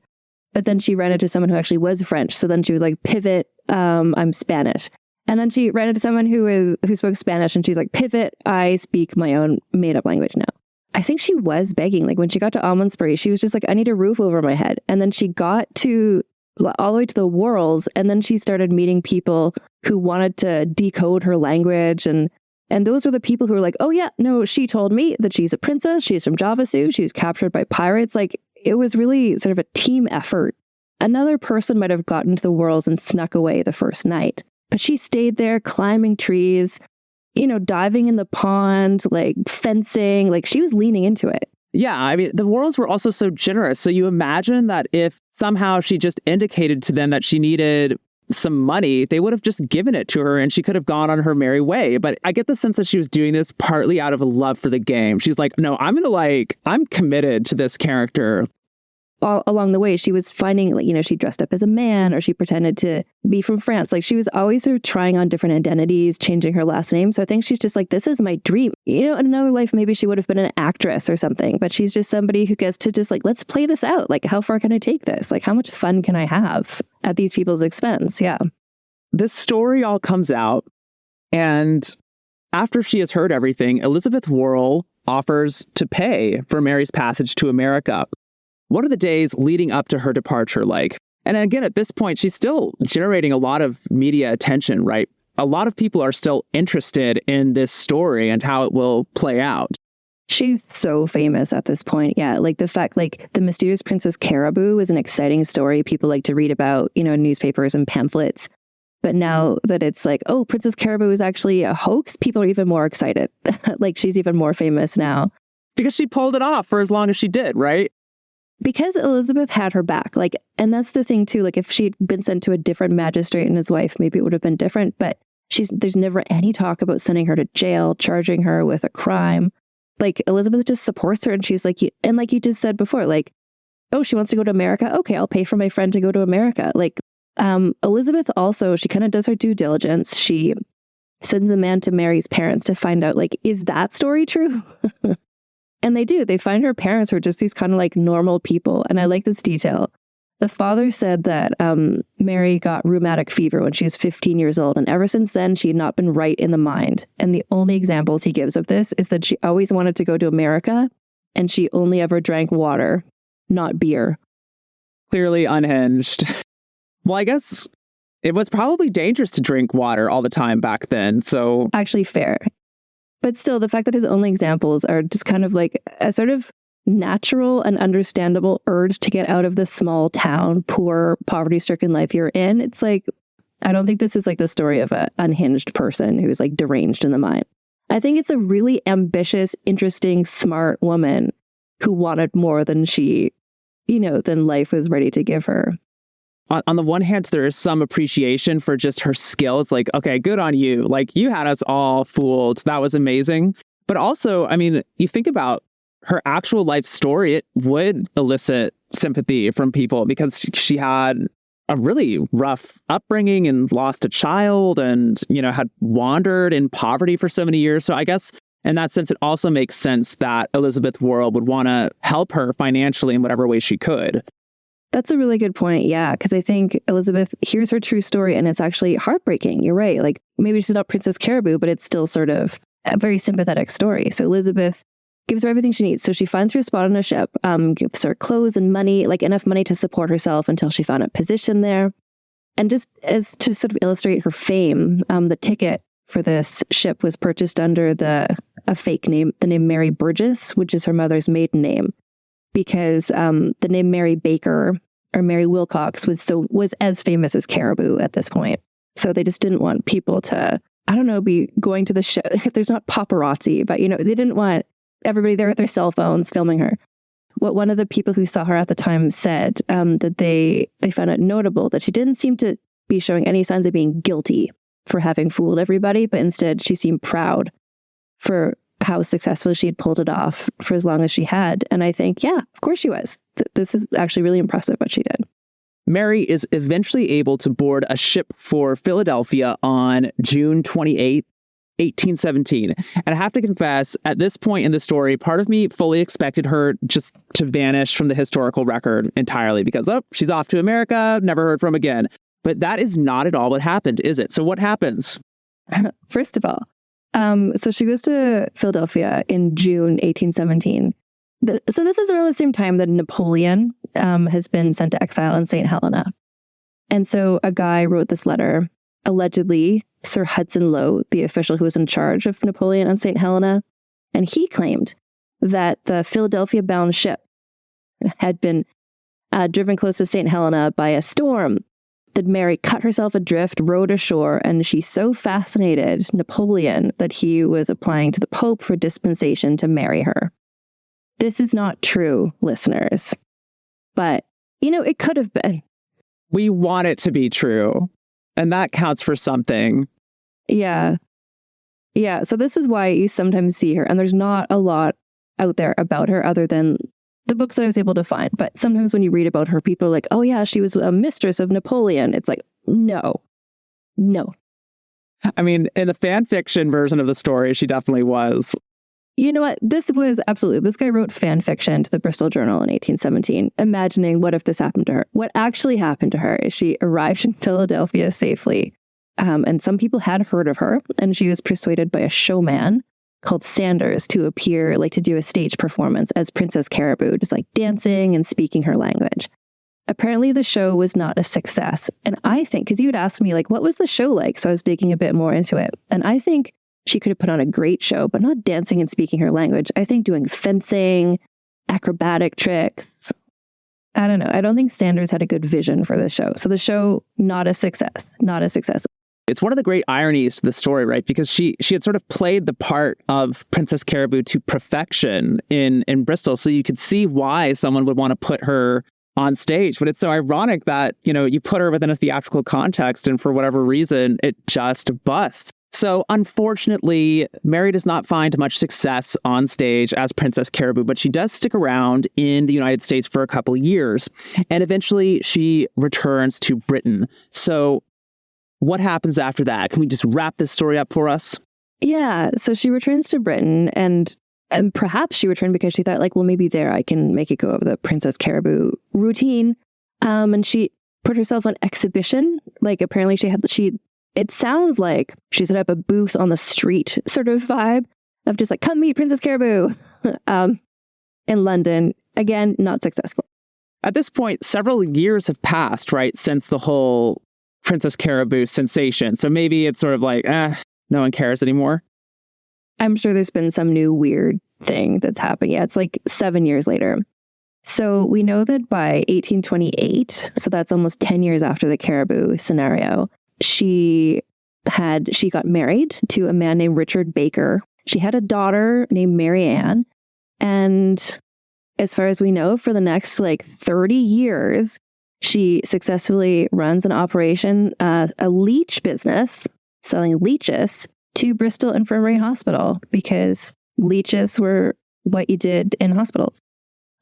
But then she ran into someone who actually was French. So then she was like, pivot, I'm Spanish. And then she ran into someone who spoke Spanish and she's like, pivot, I speak my own made up language now. I think she was begging. Like when she got to Almondsbury, she was just like, I need a roof over my head. And then she got to all the way to the Worrells. And then she started meeting people who wanted to decode her language. And those were the people who were like, oh yeah, no, she told me that she's a princess. She's from Javasu. She was captured by pirates. Like it was really sort of a team effort. Another person might have gotten to the Worrells and snuck away the first night, but she stayed there climbing trees, diving in the pond, like fencing, like she was leaning into it. Yeah, I mean, the Worrells were also so generous. So you imagine that if somehow she just indicated to them that she needed some money, they would have just given it to her and she could have gone on her merry way. But I get the sense that she was doing this partly out of a love for the game. She's like, no, I'm committed to this character. All along the way, she was finding, like, she dressed up as a man or she pretended to be from France. Like she was always sort of trying on different identities, changing her last name. So I think she's just like, this is my dream. In another life, maybe she would have been an actress or something, but she's just somebody who gets to just like, let's play this out. Like, how far can I take this? Like, how much fun can I have at these people's expense? Yeah. This story all comes out, and after she has heard everything, Elizabeth Worrell offers to pay for Mary's passage to America. What are the days leading up to her departure like? And again, at this point, she's still generating a lot of media attention, right? A lot of people are still interested in this story and how it will play out. She's so famous at this point. Yeah. Like the fact, like the mysterious Princess Caraboo is an exciting story people like to read about, in newspapers and pamphlets. But now that it's like, oh, Princess Caraboo is actually a hoax, people are even more excited. Like she's even more famous now. Because she pulled it off for as long as she did, right? Because Elizabeth had her back, like, and that's the thing too, like if she'd been sent to a different magistrate and his wife, maybe it would have been different, but there's never any talk about sending her to jail, charging her with a crime. Like Elizabeth just supports her and she's like, and like you just said before, like, oh, she wants to go to America. Okay, I'll pay for my friend to go to America. Like Elizabeth also, she kind of does her due diligence. She sends a man to Mary's parents to find out, like, is that story true? And they do. They find her parents were just these kind of like normal people. And I like this detail. The father said that Mary got rheumatic fever when she was 15 years old. And ever since then, she had not been right in the mind. And the only examples he gives of this is that she always wanted to go to America and she only ever drank water, not beer. Clearly unhinged. Well, I guess It was probably dangerous to drink water all the time back then. So Actually, fair. But still, the fact that his only examples are just kind of like a sort of natural and understandable urge to get out of the small town, poor, poverty-stricken life you're in. It's like, I don't think this is like the story of an unhinged person who's like deranged in the mind. I think it's a really ambitious, interesting, smart woman who wanted more than she, than life was ready to give her. On the one hand, there is some appreciation for just her skills. Like, okay, good on you. Like, you had us all fooled. That was amazing. But also, I mean, you think about her actual life story, it would elicit sympathy from people because she had a really rough upbringing and lost a child and, had wandered in poverty for so many years. So I guess in that sense, it also makes sense that Elizabeth Worrell would want to help her financially in whatever way she could. That's a really good point. Yeah, because I think Elizabeth hears her true story and it's actually heartbreaking. You're right. Like maybe she's not Princess Caraboo, but it's still sort of a very sympathetic story. So Elizabeth gives her everything she needs. So she finds her a spot on a ship, gives her clothes and money, like enough money to support herself until she found a position there. And just as to sort of illustrate her fame, the ticket for this ship was purchased under a fake name, the name Mary Burgess, which is her mother's maiden name, because the name Mary Baker or Mary Wilcox was as famous as Caraboo at this point. So they just didn't want people to, be going to the show. There's not paparazzi, but they didn't want everybody there with their cell phones filming her. What one of the people who saw her at the time said, that they found it notable that she didn't seem to be showing any signs of being guilty for having fooled everybody, but instead she seemed proud for how successfully she had pulled it off for as long as she had. And I think, yeah, of course she was. This is actually really impressive what she did. Mary is eventually able to board a ship for Philadelphia on June 28th, 1817. And I have to confess, at this point in the story, part of me fully expected her just to vanish from the historical record entirely because, she's off to America, never heard from again. But that is not at all what happened, is it? So what happens? First of all, so she goes to Philadelphia in June 1817. So this is around the same time that Napoleon has been sent to exile in St. Helena. And so a guy wrote this letter, allegedly Sir Hudson Lowe, the official who was in charge of Napoleon on St. Helena. And he claimed that the Philadelphia-bound ship had been driven close to St. Helena by a storm. That Mary cut herself adrift, rowed ashore, and she so fascinated Napoleon that he was applying to the Pope for dispensation to marry her. This is not true, listeners. But, it could have been. We want it to be true. And that counts for something. Yeah. Yeah. So this is why you sometimes see her. And there's not a lot out there about her other than the books that I was able to find. But sometimes when you read about her, people are like, oh yeah, she was a mistress of Napoleon. It's like, no. I mean, in the fan fiction version of the story, she definitely was. You know what? This guy wrote fan fiction to the Bristol Journal in 1817, imagining what if this happened to her. What actually happened to her is she arrived in Philadelphia safely. And some people had heard of her, and she was persuaded by a showman called Sanders to appear, to do a stage performance as Princess Caraboo, just dancing and speaking her language. Apparently the show was not a success. And I think, because you had asked me, what was the show like? So I was digging a bit more into it. And I think she could have put on a great show, but not dancing and speaking her language. I think doing fencing, acrobatic tricks. I don't know. I don't think Sanders had a good vision for the show. So the show, not a success. It's one of the great ironies to the story, right? Because she had sort of played the part of Princess Caraboo to perfection in Bristol. So you could see why someone would want to put her on stage. But it's so ironic that, you put her within a theatrical context and for whatever reason, it just busts. So unfortunately, Mary does not find much success on stage as Princess Caraboo, but she does stick around in the United States for a couple of years. And eventually she returns to Britain. So what happens after that? Can we just wrap this story up for us? Yeah. So she returns to Britain and perhaps she returned because she thought maybe there I can make it go of the Princess Caraboo routine. And she put herself on exhibition. Apparently it sounds like she set up a booth on the street sort of vibe of just come meet Princess Caraboo in London. Again, not successful. At this point, several years have passed, right, since the whole Princess Caraboo sensation. So maybe it's sort of like, no one cares anymore. I'm sure there's been some new weird thing that's happened. Yeah, it's like 7 years later. So we know that by 1828, so that's almost 10 years after the Caraboo scenario, she got married to a man named Richard Baker. She had a daughter named Mary Ann. And as far as we know, for the next 30 years, she successfully runs an operation, a leech business, selling leeches to Bristol Infirmary Hospital, because leeches were what you did in hospitals.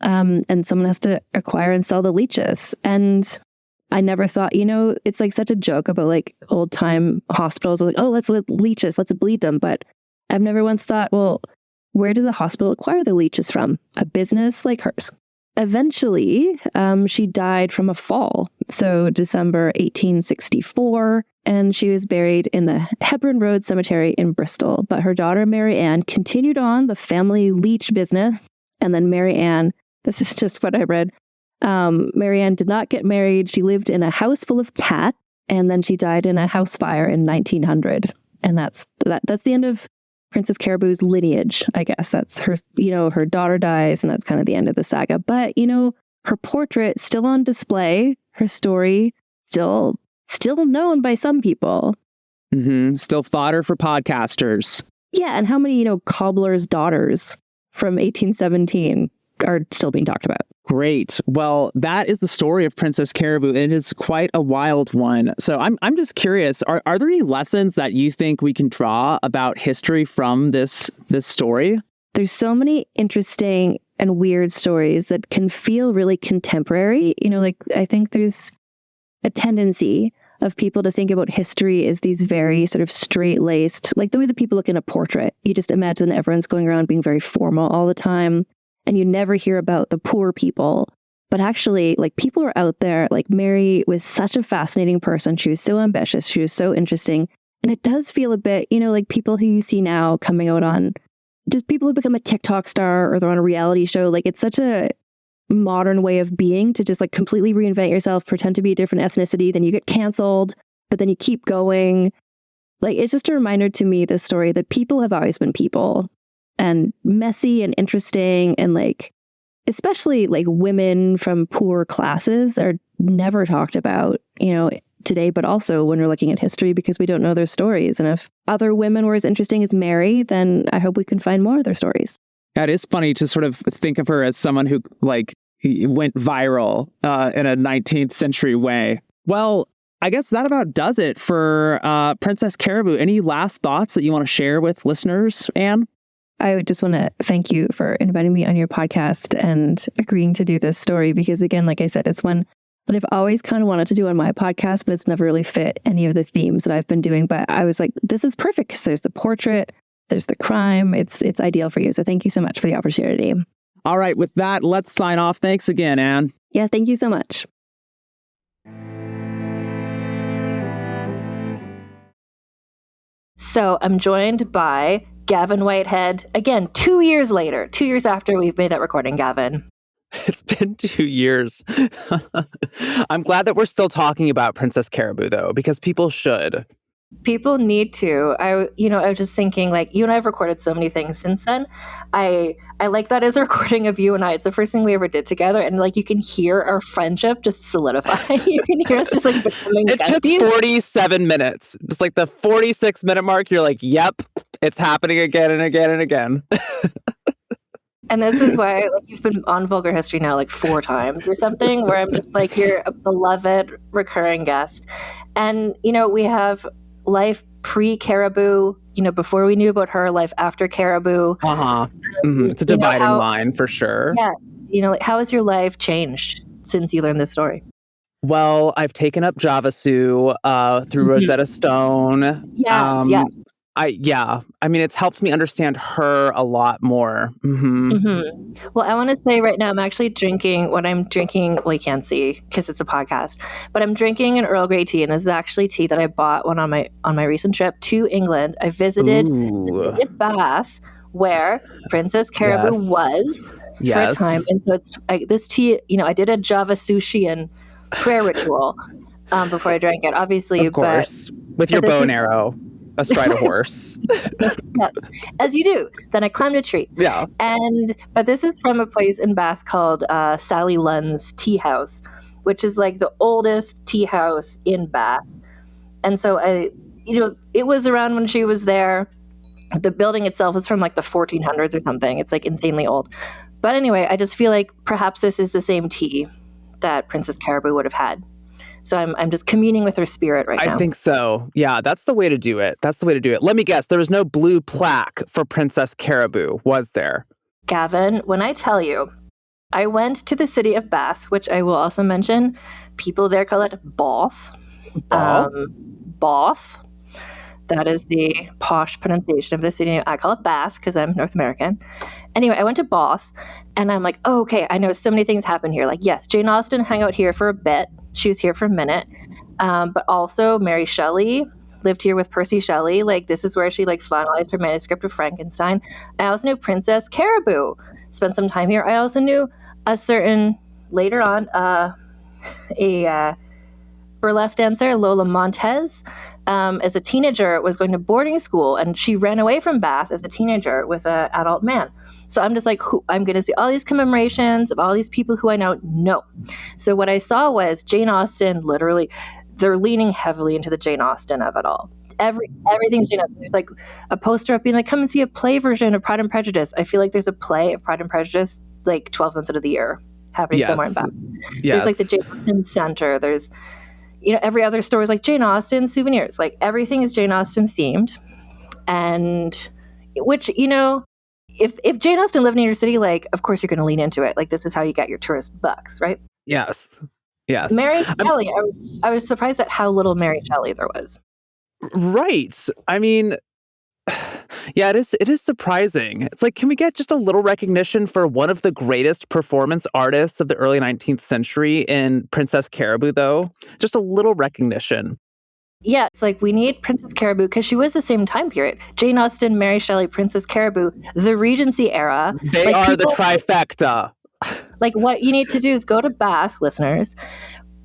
And someone has to acquire and sell the leeches. And I never thought, it's such a joke about old time hospitals. Like, oh, let's leeches, let's bleed them. But I've never once thought, well, where does a hospital acquire the leeches from? A business like hers. Eventually, she died from a fall. So December 1864, and she was buried in the Hebron Road Cemetery in Bristol. But her daughter, Mary Ann, continued on the family leech business. And then Mary Ann, this is just what I read. Mary Ann did not get married. She lived in a house full of cats, and then she died in a house fire in 1900. And that's the end of Princess Caraboo's lineage, I guess. That's her, her daughter dies, and that's kind of the end of the saga. But, her portrait still on display, her story still known by some people. Mm-hmm. Still fodder for podcasters. Yeah, and how many, cobbler's daughters from 1817 are still being talked about. Great. Well, that is the story of Princess Caraboo. It is quite a wild one. So I'm just curious, are there any lessons that you think we can draw about history from this story? There's so many interesting and weird stories that can feel really contemporary. I think there's a tendency of people to think about history as these very sort of straight-laced, like the way that people look in a portrait. You just imagine everyone's going around being very formal all the time, and you never hear about the poor people. But actually, people are out there. Mary was such a fascinating person. She was so ambitious. She was so interesting. And it does feel a bit, people who you see now coming out on, just people who become a TikTok star or they're on a reality show. It's such a modern way of being to just completely reinvent yourself, pretend to be a different ethnicity, then you get canceled, but then you keep going. It's just a reminder to me, this story, that people have always been people, and messy and interesting, and especially women from poor classes are never talked about, today, but also when we're looking at history, because we don't know their stories. And if other women were as interesting as Mary, then I hope we can find more of their stories. Yeah, it is funny to sort of think of her as someone who went viral in a 19th century way. Well, I guess that about does it for Princess Caraboo. Any last thoughts that you want to share with listeners, Anne? I would just want to thank you for inviting me on your podcast and agreeing to do this story, because again, like I said, it's one that I've always kind of wanted to do on my podcast, but it's never really fit any of the themes that I've been doing. But I was like, this is perfect because there's the portrait, there's the crime. It's ideal for you. So thank you so much for the opportunity. All right. With that, let's sign off. Thanks again, Anne. Yeah, thank you so much. So I'm joined by Gavin Whitehead, again, 2 years later, 2 years after we've made that recording, Gavin. It's been 2 years. I'm glad that we're still talking about Princess Caraboo, though, because people should. People need to. I was just thinking, you and I have recorded so many things since then. I like that as a recording of you and I. It's the first thing we ever did together, and you can hear our friendship just solidify. You can hear us just becoming It besties. took 47 minutes. It's the 46-minute mark. You're like, yep, it's happening again and again and again. And this is why you've been on Vulgar History now 4 times or something, where I'm just you're a beloved recurring guest. And, we have life pre-Caraboo, before we knew about her, life after Caraboo. Uh-huh. Mm-hmm. It's a dividing line for sure. Yes. How has your life changed since you learned this story? Well, I've taken up Javasu through Rosetta Stone. Yes. I mean, it's helped me understand her a lot more. Mm-hmm. Mm-hmm. Well, I want to say right now, I'm actually drinking what I'm drinking. Well, you can't see because it's a podcast, but I'm drinking an Earl Grey tea, and this is actually tea that I bought on my recent trip to England. I visited Bath, where Princess Caraboo was for a time, and so it's this tea. I did a Java sushi and prayer ritual. before I drank it, obviously. Of course. With your bow and arrow astride a horse. Yeah, as you do. Then I climbed a tree. Yeah. But this is from a place in Bath called Sally Lunn's Tea House, which is like the oldest tea house in Bath. And so it was around when she was there. The building itself is from like the 1400s or something. It's like insanely old. But anyway, I just feel like perhaps this is the same tea that Princess Caraboo would have had. So I'm just communing with her spirit right now. I think so. Yeah, that's the way to do it. Let me guess. There was no blue plaque for Princess Caraboo, was there? Gavin, when I tell you, I went to the city of Bath, which I will also mention. People there call it Bath. Bath. That is the posh pronunciation of the city. I call it Bath because I'm North American. Anyway, I went to Bath and I'm like, oh, okay, I know so many things happen here. Like, yes, Jane Austen hung out here for a bit. She was here for a minute. But also Mary Shelley lived here with Percy Shelley. Like, this is where she like finalized her manuscript of Frankenstein. I also knew Princess Caraboo spent some time here. I also knew a certain, later on, a burlesque dancer, Lola Montez, as a teenager, was going to boarding school, and she ran away from Bath as a teenager with an adult man. So I'm just like, I'm going to see all these commemorations of all these people who I know. No. So what I saw was Jane Austen, literally, they're leaning heavily into the Jane Austen of it all. Everything's Jane Austen. There's like a poster up being like, come and see a play version of Pride and Prejudice. I feel like there's a play of Pride and Prejudice like 12 months out of the year happening somewhere in Bath. Yes. There's like the Jane Austen Center. There's every other store is like Jane Austen souvenirs. Like everything is Jane Austen themed. And which, if Jane Austen lived in your city, like, of course you're going to lean into it. Like, this is how you get your tourist bucks, right? Yes. Mary Shelley, I was surprised at how little Mary Shelley there was. Right. I mean, yeah, it is surprising. It's like, can we get just a little recognition for one of the greatest performance artists of the early 19th century in Princess Caraboo, though? Just a little recognition. Yeah, it's like we need Princess Caraboo because she was the same time period. Jane Austen, Mary Shelley, Princess Caraboo, the Regency era. They are the trifecta. Like, what you need to do is go to Bath, listeners,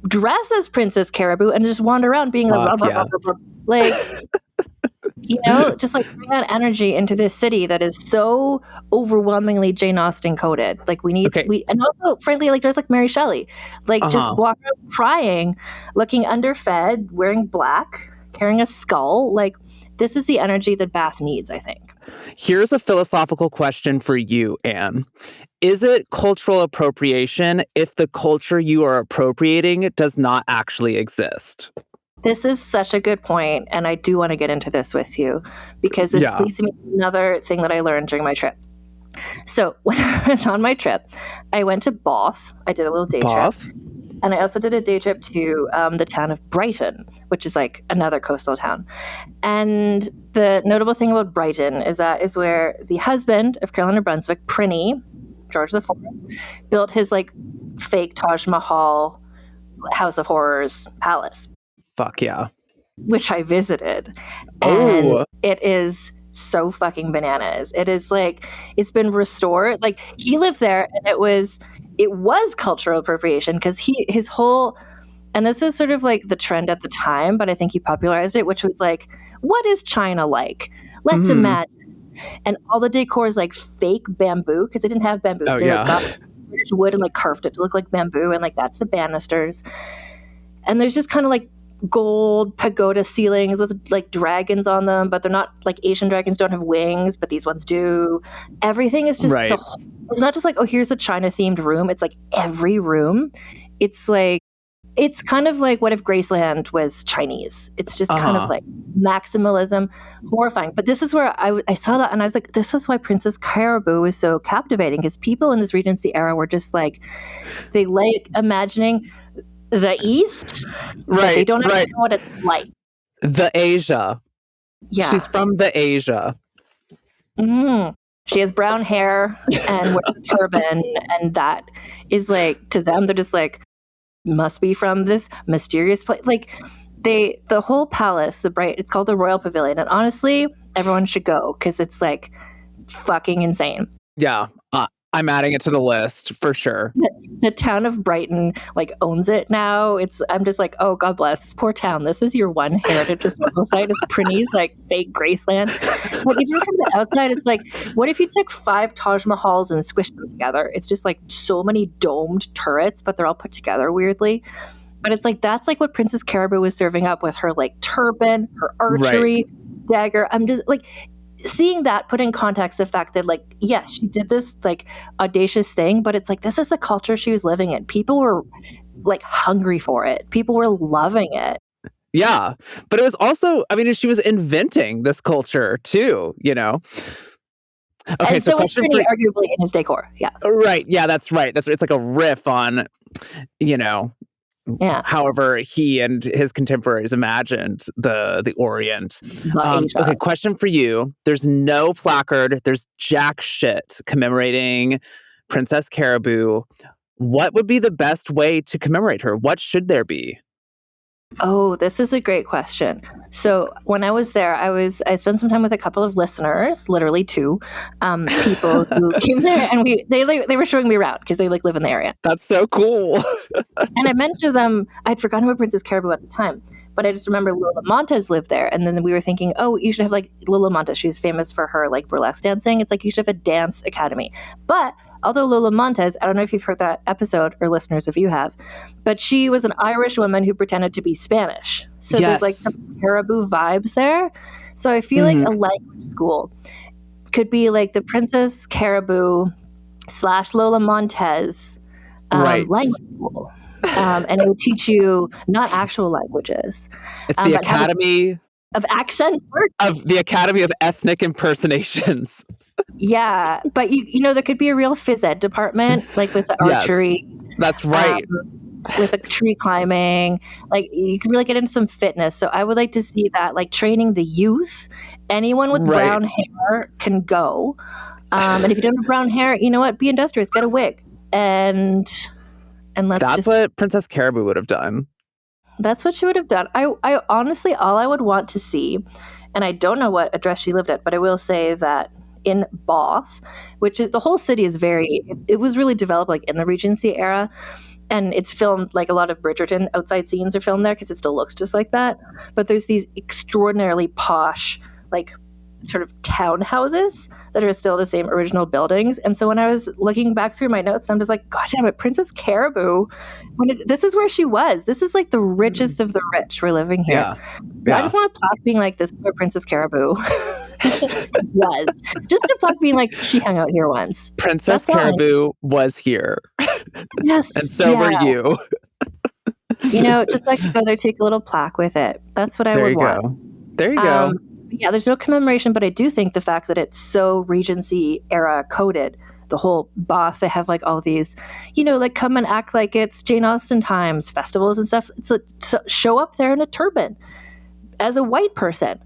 dress as Princess Caraboo, and just wander around being like, just like bring that energy into this city that is so overwhelmingly Jane Austen coded. Like we need, and also frankly, like there's like Mary Shelley, like just walk around crying, looking underfed, wearing black, carrying a skull. Like this is the energy that Bath needs, I think. Here's a philosophical question for you, Anne. Is it cultural appropriation if the culture you are appropriating does not actually exist? This is such a good point, and I do want to get into this with you because this leads me to another thing that I learned during my trip. So when I was on my trip, I went to Bath. I did a little day trip. And I also did a day trip to the town of Brighton, which is like another coastal town. And the notable thing about Brighton is that is where the husband of Caroline of Brunswick, Prinny, George IV, built his like fake Taj Mahal House of Horrors palace. Fuck yeah. Which I visited. And it is so fucking bananas. It is like, it's been restored. Like he lived there and it was cultural appropriation because his whole, and this was sort of like the trend at the time, but I think he popularized it, which was like, what is China like? Let's imagine. And all the decor is like fake bamboo because they didn't have bamboo. So they got British wood and like carved it to look like bamboo. And like, that's the banisters. And there's just kind of like gold pagoda ceilings with like dragons on them, but they're not like Asian dragons don't have wings, but these ones do. Everything is just it's not just like, oh, here's the China themed room. It's like every room. It's like, it's kind of like what if Graceland was Chinese? It's just kind of like maximalism, horrifying. But this is where I saw that and I was like, this is why Princess Caraboo is so captivating because people in this Regency era were just like, they like imagining the East, right? They don't know what it's like. The Asia, she's from the Asia. Mm-hmm. She has brown hair and wears a turban, and that is like to them, they're just like must be from this mysterious place. Like the whole palace, it's called the Royal Pavilion, and honestly, everyone should go because it's like fucking insane. Yeah. I'm adding it to the list for sure. The town of Brighton like owns it now. I'm just like, oh, God bless this poor town. This is your one heritage historical site is Prinny's like fake Graceland. Like if you're from the outside, it's like, what if you took 5 Taj Mahals and squished them together? It's just like so many domed turrets, but they're all put together weirdly. But it's like that's like what Princess Caraboo was serving up with her like turban, her archery dagger. I'm just like seeing that put in context the fact that like, yes, she did this like audacious thing, but it's like this is the culture she was living in. People were like hungry for it. People were loving it. Yeah. But it was also, I mean, she was inventing this culture too, you know? Okay, and so was Prinny arguably in his decor. Yeah. Right. Yeah, that's right. It's like a riff on, you know, however he and his contemporaries imagined the Orient. Okay, question for you. There's no placard. There's jack shit commemorating Princess Caraboo. What would be the best way to commemorate her? What should there be? Oh, this is a great question. So when I was there, I spent some time with a couple of listeners, literally 2 people who came there, and they were showing me around because they like live in the area. That's so cool. And I mentioned to them, I'd forgotten about Princess Caraboo at the time, but I just remember Lola Montez lived there, and then we were thinking, oh, you should have like Lola Montez. She's famous for her like burlesque dancing. It's like you should have a dance academy, but although Lola Montez, I don't know if you've heard that episode, or listeners if you have, but she was an Irish woman who pretended to be Spanish. So there's like some Caraboo vibes there. So I feel like a language school could be like the Princess Caraboo / Lola Montez language school. And it will teach you not actual languages. It's the Academy of Accent Work. Of the Academy of Ethnic Impersonations. Yeah, but you know there could be a real phys ed department, like with the archery. That's right. With the tree climbing, like you can really get into some fitness. So I would like to see that, like training the youth. Anyone with brown hair can go. And if you don't have brown hair, you know what? Be industrious. Get a wig, and That's what Princess Caraboo would have done. That's what she would have done. I honestly, all I would want to see, and I don't know what address she lived at, but I will say that in Bath, which is the whole city is it was really developed like in the Regency era, and it's filmed like a lot of Bridgerton outside scenes are filmed there because it still looks just like that. But there's these extraordinarily posh like sort of townhouses that are still the same original buildings. And so when I was looking back through my notes, I'm just like, God damn it, Princess Caraboo, this is where she was. This is like the richest of the rich we're living here. Yeah. So I just want a plaque being like, this is where Princess Caraboo was. Just a plaque being like, she hung out here once. Princess Caraboo was here. Yes. And so were you. You know, just like go there, take a little plaque with it. That's what I would want. There you go. Yeah, there's no commemoration, but I do think the fact that it's so Regency era coded, the whole Bath, they have like all these, you know, like come and act like it's Jane Austen times, festivals and stuff. It's like show up there in a turban as a white person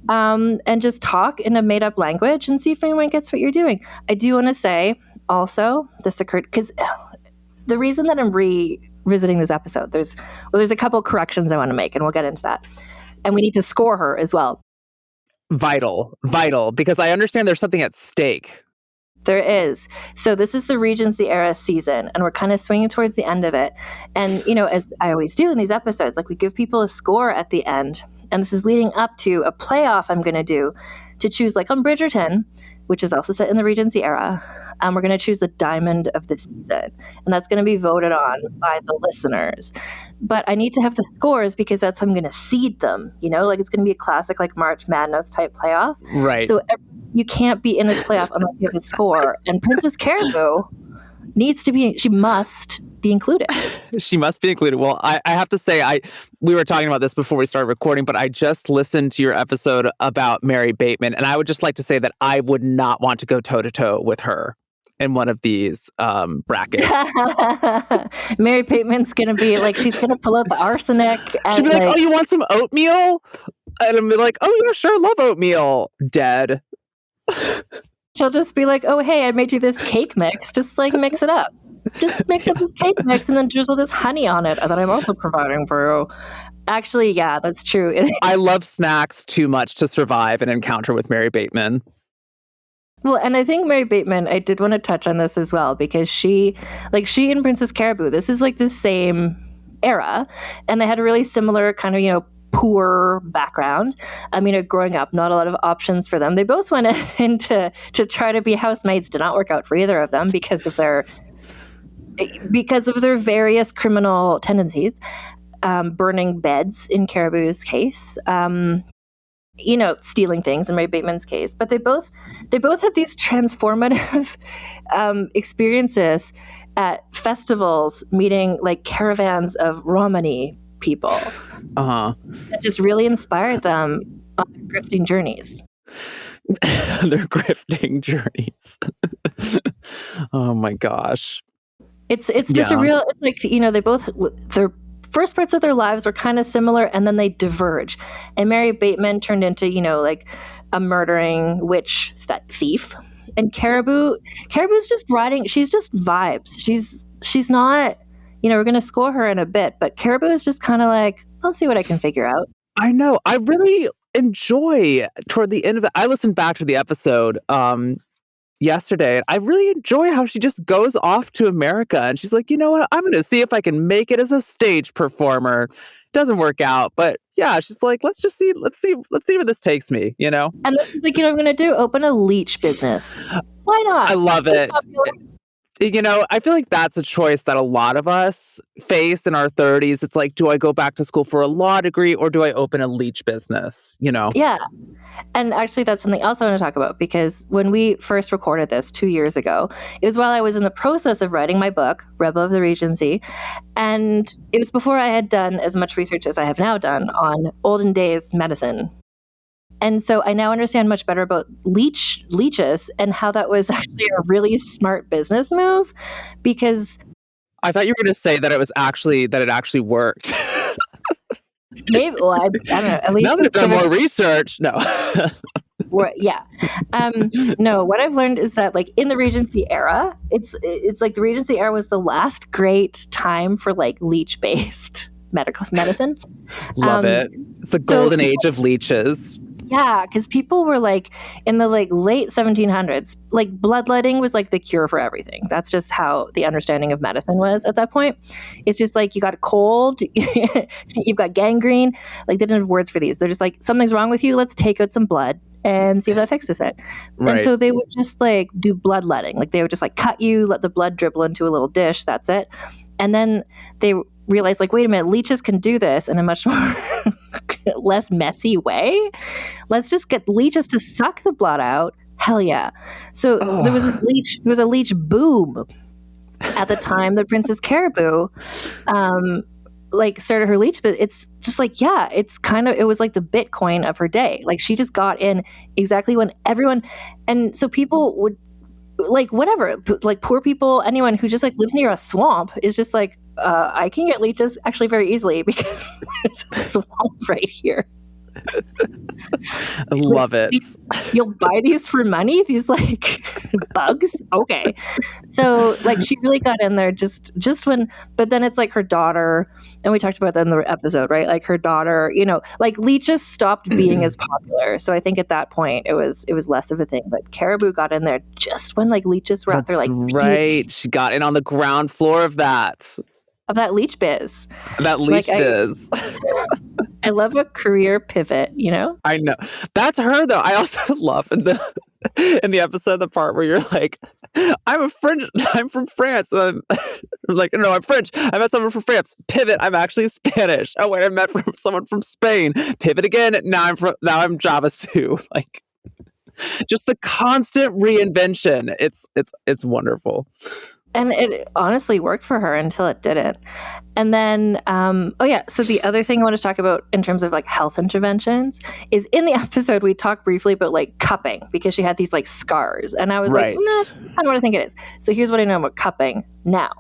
and just talk in a made up language and see if anyone gets what you're doing. I do want to say also, this occurred because the reason that I'm revisiting this episode, there's a couple corrections I want to make, and we'll get into that. And we need to score her as well. Vital, because I understand there's something at stake. There is. So this is the Regency era season, and we're kind of swinging towards the end of it. And, you know, as I always do in these episodes, like we give people a score at the end. And this is leading up to a playoff I'm going to do to choose, like on Bridgerton, which is also set in the Regency era. We're going to choose the diamond of the season, and that's going to be voted on by the listeners. But I need to have the scores because that's how I'm going to seed them. You know, like it's going to be a classic, like March Madness type playoff. Right. So you can't be in this playoff unless you have a score. And Princess Caraboo she must be included. She must be included. Well, I have to say, we were talking about this before we started recording, but I just listened to your episode about Mary Bateman, and I would just like to say that I would not want to go toe-to-toe with her in one of these brackets. Mary Bateman's going to be like, she's going to pull out the arsenic. She'll be like, oh, you want some oatmeal? And I'm like, oh, yeah, sure, love oatmeal. Dead. She'll just be like, oh, hey, I made you this cake mix. Just like mix it up. Just mix up this cake mix and then drizzle this honey on it that I'm also providing for you. Actually, yeah, that's true. I love snacks too much to survive an encounter with Mary Bateman. Well, and I think Mary Bateman, I did want to touch on this as well, because she and Princess Caraboo, this is like the same era, and they had a really similar kind of, poor background. Growing up, not a lot of options for them. They both went in to try to be housemaids. Did not work out for either of them because of their various criminal tendencies. Burning beds in Caraboo's case. Stealing things in Mary Bateman's case. But they both had these transformative experiences at festivals, meeting like caravans of Romani people. That just really inspired them on their grifting journeys. Their grifting journeys. Oh my gosh. It's just a real, it's like, they both, their first parts of their lives were kind of similar, and then they diverge. And Mary Bateman turned into, like a murdering witch thief. And Caraboo's just riding, she's just vibes. She's not, we're going to score her in a bit, but Caraboo is just kind of like, I'll see what I can figure out. I know. I really enjoy toward the end of it. I listened back to the episode yesterday, and I really enjoy how she just goes off to America, and she's like, you know what? I'm going to see if I can make it as a stage performer. Doesn't work out, but yeah, she's like, let's see where this takes me, And then she's like, what I'm going to do? Open a leech business. Why not? I love it. I feel like that's a choice that a lot of us face in our 30s. It's like, do I go back to school for a law degree, or do I open a leech business? Yeah. And actually, that's something else I want to talk about, because when we first recorded this 2 years ago, it was while I was in the process of writing my book, Rebel of the Regency. And it was before I had done as much research as I have now done on olden days medicine. And so I now understand much better about leeches and how that was actually a really smart business move, because I thought you were going to say that it actually worked. Maybe, well, I don't know. At least now that I've done more research, no. Yeah. No, what I've learned is that, like, in the Regency era, it's like the Regency era was the last great time for like leech-based medicine. Love it. It's the golden age of leeches. Yeah, because people were like, in the like late 1700s, like bloodletting was like the cure for everything. That's just how the understanding of medicine was at that point. It's just like, you got a cold, you've got gangrene. Like, they didn't have words for these. They're just like, something's wrong with you. Let's take out some blood and see if that fixes it. Right. And so they would just like do bloodletting. Like, they would just like cut you, let the blood dribble into a little dish. That's it. And then they realized, like, wait a minute, leeches can do this in a much more less messy way. Let's just get leeches to suck the blood out. Hell yeah. So there was a leech boom at the time that Princess Caraboo like started her leech, but it's just like, yeah, it was like the Bitcoin of her day. Like, she just got in exactly when everyone, and so people would, like, whatever, like poor people, anyone who just like lives near a swamp is just like, I can get leeches actually very easily because there's a swamp right here. I love it. You'll buy these for money? These like bugs? Okay. So like, she really got in there just when, but then it's like her daughter, and we talked about that in the episode, right? Like, her daughter, like, leeches stopped being as popular. So I think at that point it was less of a thing, but Caraboo got in there just when like leeches were out there, like, right. Peak. She got in on the ground floor of that leech biz. That leech biz. I love a career pivot, I know. That's her though. I also love in the episode the part where you're like, I'm from France. I'm like, no, I'm French. I met someone from France. Pivot, I'm actually Spanish. Oh wait, I met someone from Spain. Pivot again. Now I'm Java Sue. Like, just the constant reinvention. It's wonderful. And it honestly worked for her until it didn't. And then, so the other thing I want to talk about in terms of like health interventions is, in the episode, we talked briefly about like cupping, because she had these like scars. And I was like, nah, I don't know what I think it is. So here's what I know about cupping now.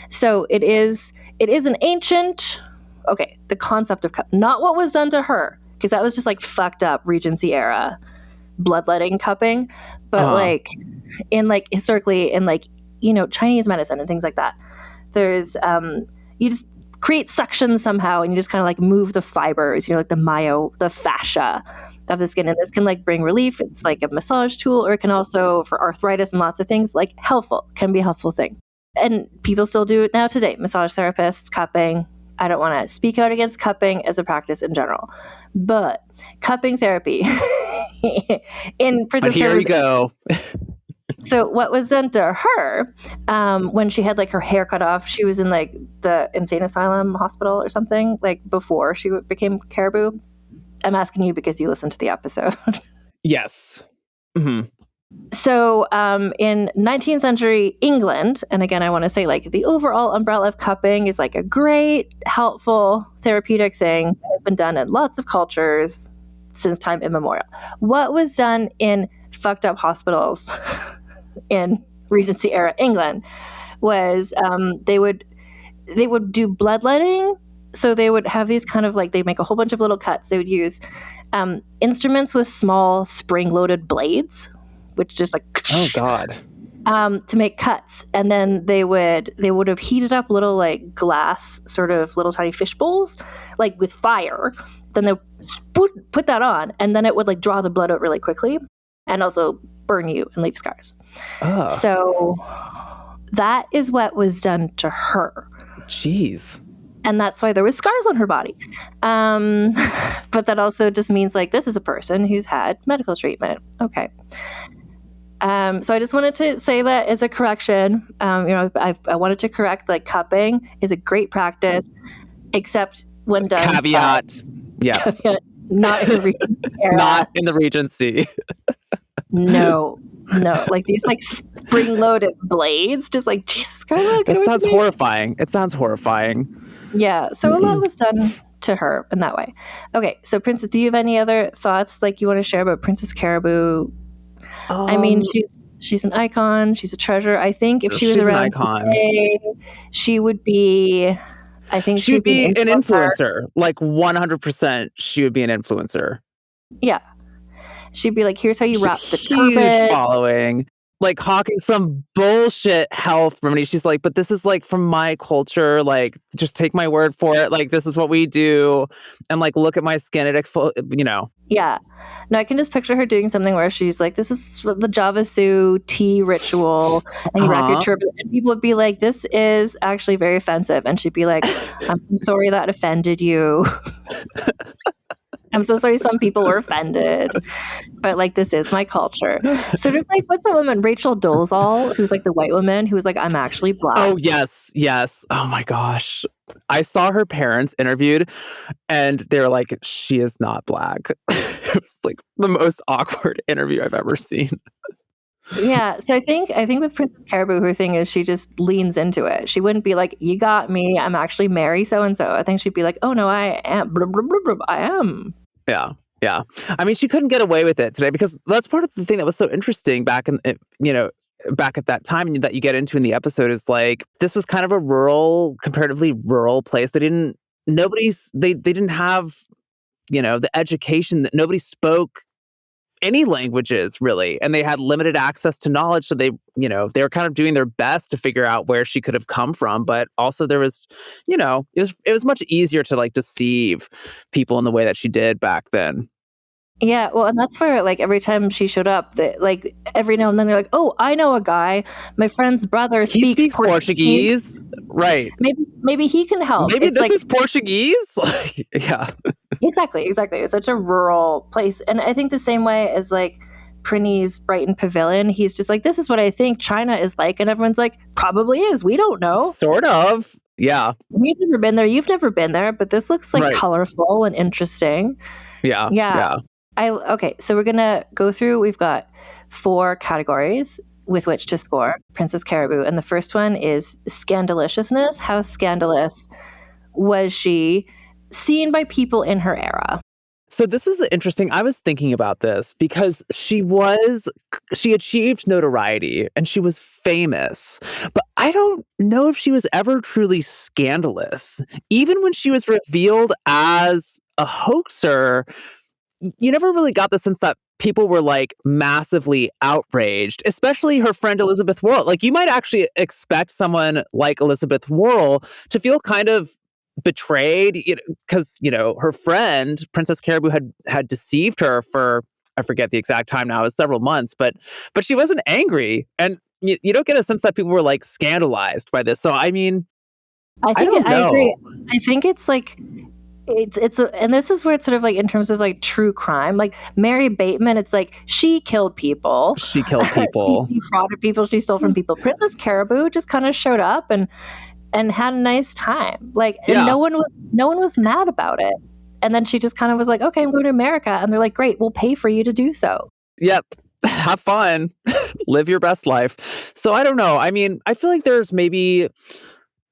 So it is an ancient, the concept of not what was done to her, because that was just like fucked up Regency era bloodletting cupping. But like, in like historically, in like, Chinese medicine and things like that, there's you just create suction somehow, and you just kind of like move the fibers, like the fascia, of the skin. And this can like bring relief. It's like a massage tool, or it can also, for arthritis and lots of things, like can be a helpful thing. And people still do it now today. Massage therapists, cupping. I don't want to speak out against cupping as a practice in general, but cupping therapy in Princess But here we go. So what was done to her when she had like her hair cut off, she was in like the insane asylum hospital or something, like before she became Caraboo. I'm asking you because you listened to the episode. Yes. Mm-hmm. So in 19th century England, and again, I want to say like the overall umbrella of cupping is like a great, helpful, therapeutic thing that has been done in lots of cultures since time immemorial. What was done in fucked up hospitals in Regency Era England was they would do bloodletting. So they would have these kind of like, they make a whole bunch of little cuts. They would use instruments with small spring-loaded blades, which just like Oh God. to make cuts. And then they would have heated up little like glass sort of little tiny fish bowls, like with fire. Then they put that on, and then it would like draw the blood out really quickly, and also burn you and leave scars. So that is what was done to her. Jeez. And that's why there was scars on her body. But that also just means like this is a person who's had medical treatment. Okay. So I just wanted to say that as a correction. I wanted to correct like cupping is a great practice, except when done. Caveat. Yeah. Not in the Regency era. Not in the Regency. No. Like these like spring-loaded blades, just like Jesus Christ. It sounds horrifying. It sounds horrifying. Yeah. So a lot was done to her in that way. Okay. So Princess, do you have any other thoughts like you want to share about Princess Caraboo? I mean, she's an icon. She's a treasure. I think if she was around today, she would be. I think she would be an influencer. Like 100%, she would be an influencer. Yeah. She'd be like, here's how you wrap the huge turban. Following. Like hawking some bullshit health remedy. She's like, but this is like from my culture. Like, just take my word for it. Like, this is what we do. And like, look at my skin. Yeah. No, I can just picture her doing something where she's like, this is the Javasu tea ritual. And you wrap your turban. And people would be like, this is actually very offensive. And she'd be like, I'm sorry that offended you. I'm so sorry some people were offended, but like this is my culture. Sort of like, what's the woman, Rachel Dolezal, who's like the white woman who was like, I'm actually black. Oh, yes. Oh my gosh. I saw her parents interviewed and they were like, she is not black. It was like the most awkward interview I've ever seen. Yeah, so I think with Princess Caraboo, her thing is she just leans into it. She wouldn't be like, you got me, I'm actually Mary so-and-so. I think she'd be like, oh no, I am, blah, blah, blah, blah, I am. Yeah. I mean, she couldn't get away with it today because that's part of the thing that was so interesting back at that time that you get into in the episode is like, this was kind of a comparatively rural place. They didn't have, the education that nobody spoke any languages really, and they had limited access to knowledge, so they were kind of doing their best to figure out where she could have come from, but also there was it was much easier to like deceive people in the way that she did back then. Yeah, well, and that's where like every time she showed up, like every now and then they're like, oh, I know a guy, my friend's brother speaks Portuguese. Right, maybe he can help. Maybe this is Portuguese. Yeah. Exactly. It's such a rural place. And I think the same way as like Prinny's Brighton Pavilion, he's just like, this is what I think China is like. And everyone's like, probably is. We don't know. Sort of. Yeah. We've never been there. You've never been there. But this looks like colorful and interesting. Yeah. Okay, so we're going to go through. We've got 4 categories with which to score Princess Caraboo. And the first one is scandaliciousness. How scandalous was she seen by people in her era? So this is interesting. I was thinking about this because she achieved notoriety and she was famous, but I don't know if she was ever truly scandalous. Even when she was revealed as a hoaxer, you never really got the sense that people were like massively outraged, especially her friend Elizabeth Worrell. Like you might actually expect someone like Elizabeth Worrell to feel kind of betrayed, because her friend Princess Caraboo had deceived her for, I forget the exact time now, it was several months, but she wasn't angry, and you don't get a sense that people were like scandalized by this. So I mean, I don't know. I agree. I think it's like and this is where it's sort of like in terms of like true crime, like Mary Bateman, it's like she killed people. She killed people. She defrauded people. She stole from people. Princess Caraboo just kind of showed up and had a nice time. Like, and no one was mad about it. And then she just kind of was like, okay, I'm going to America. And they're like, great, we'll pay for you to do so. Yep. Have fun. Live your best life. So I don't know. I mean, I feel like there's maybe,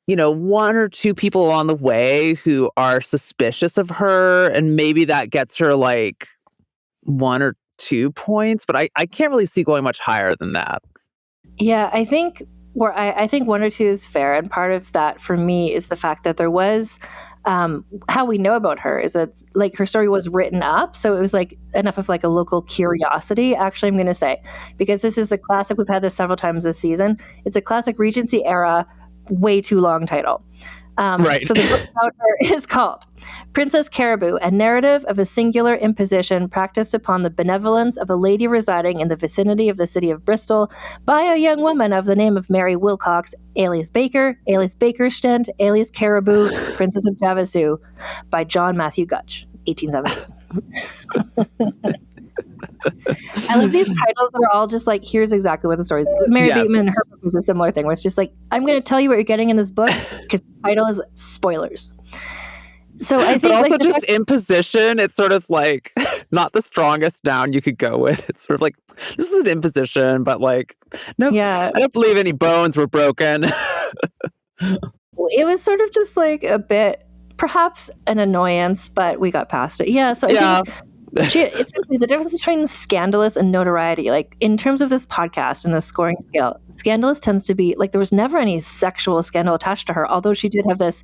one or two people along the way who are suspicious of her. And maybe that gets her like 1 or 2 points. But I can't really see going much higher than that. Yeah, I think I think 1 or 2 is fair. And part of that for me is the fact that there was how we know about her is that like her story was written up. So it was like enough of like a local curiosity, actually, I'm going to say, because this is a classic. We've had this several times this season. It's a classic Regency era, way too long title. Right. So the book about her is called Princess Caraboo, a narrative of a singular imposition practiced upon the benevolence of a lady residing in the vicinity of the city of Bristol by a young woman of the name of Mary Wilcox, alias Baker, alias Bakerstent, alias Caraboo, Princess of Devizes, by John Matthew Gutch, 1817. I love these titles that are all just like, here's exactly what the story is. Mary Bateman, her book was a similar thing, where it's just like, I'm going to tell you what you're getting in this book because the title is spoilers. So I think, but also like just imposition, it's sort of like not the strongest noun you could go with. It's sort of like, this is an imposition, but like, no, I don't believe any bones were broken. It was sort of just like a bit, perhaps an annoyance, but we got past it. Yeah. So I think it's actually the difference between scandalous and notoriety. Like in terms of this podcast and the scoring scale, scandalous tends to be like there was never any sexual scandal attached to her, although she did have this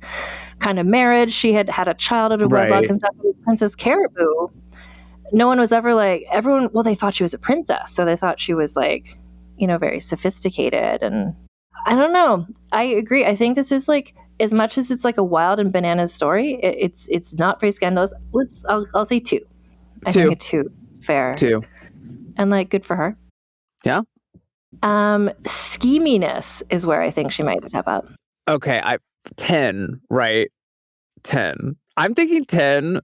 kind of marriage. She had a child out of wedlock and stuff with Princess Caraboo. No one was ever like, everyone, well, they thought she was a princess. So they thought she was like, very sophisticated. And I don't know. I agree. I think this is like, as much as it's like a wild and bananas story, it's not very scandalous. I'll say 2. I think a 2 is fair. 2. And like, good for her. Yeah. Scheminess is where I think she might step up. Okay. 10, right? 10. I'm thinking 10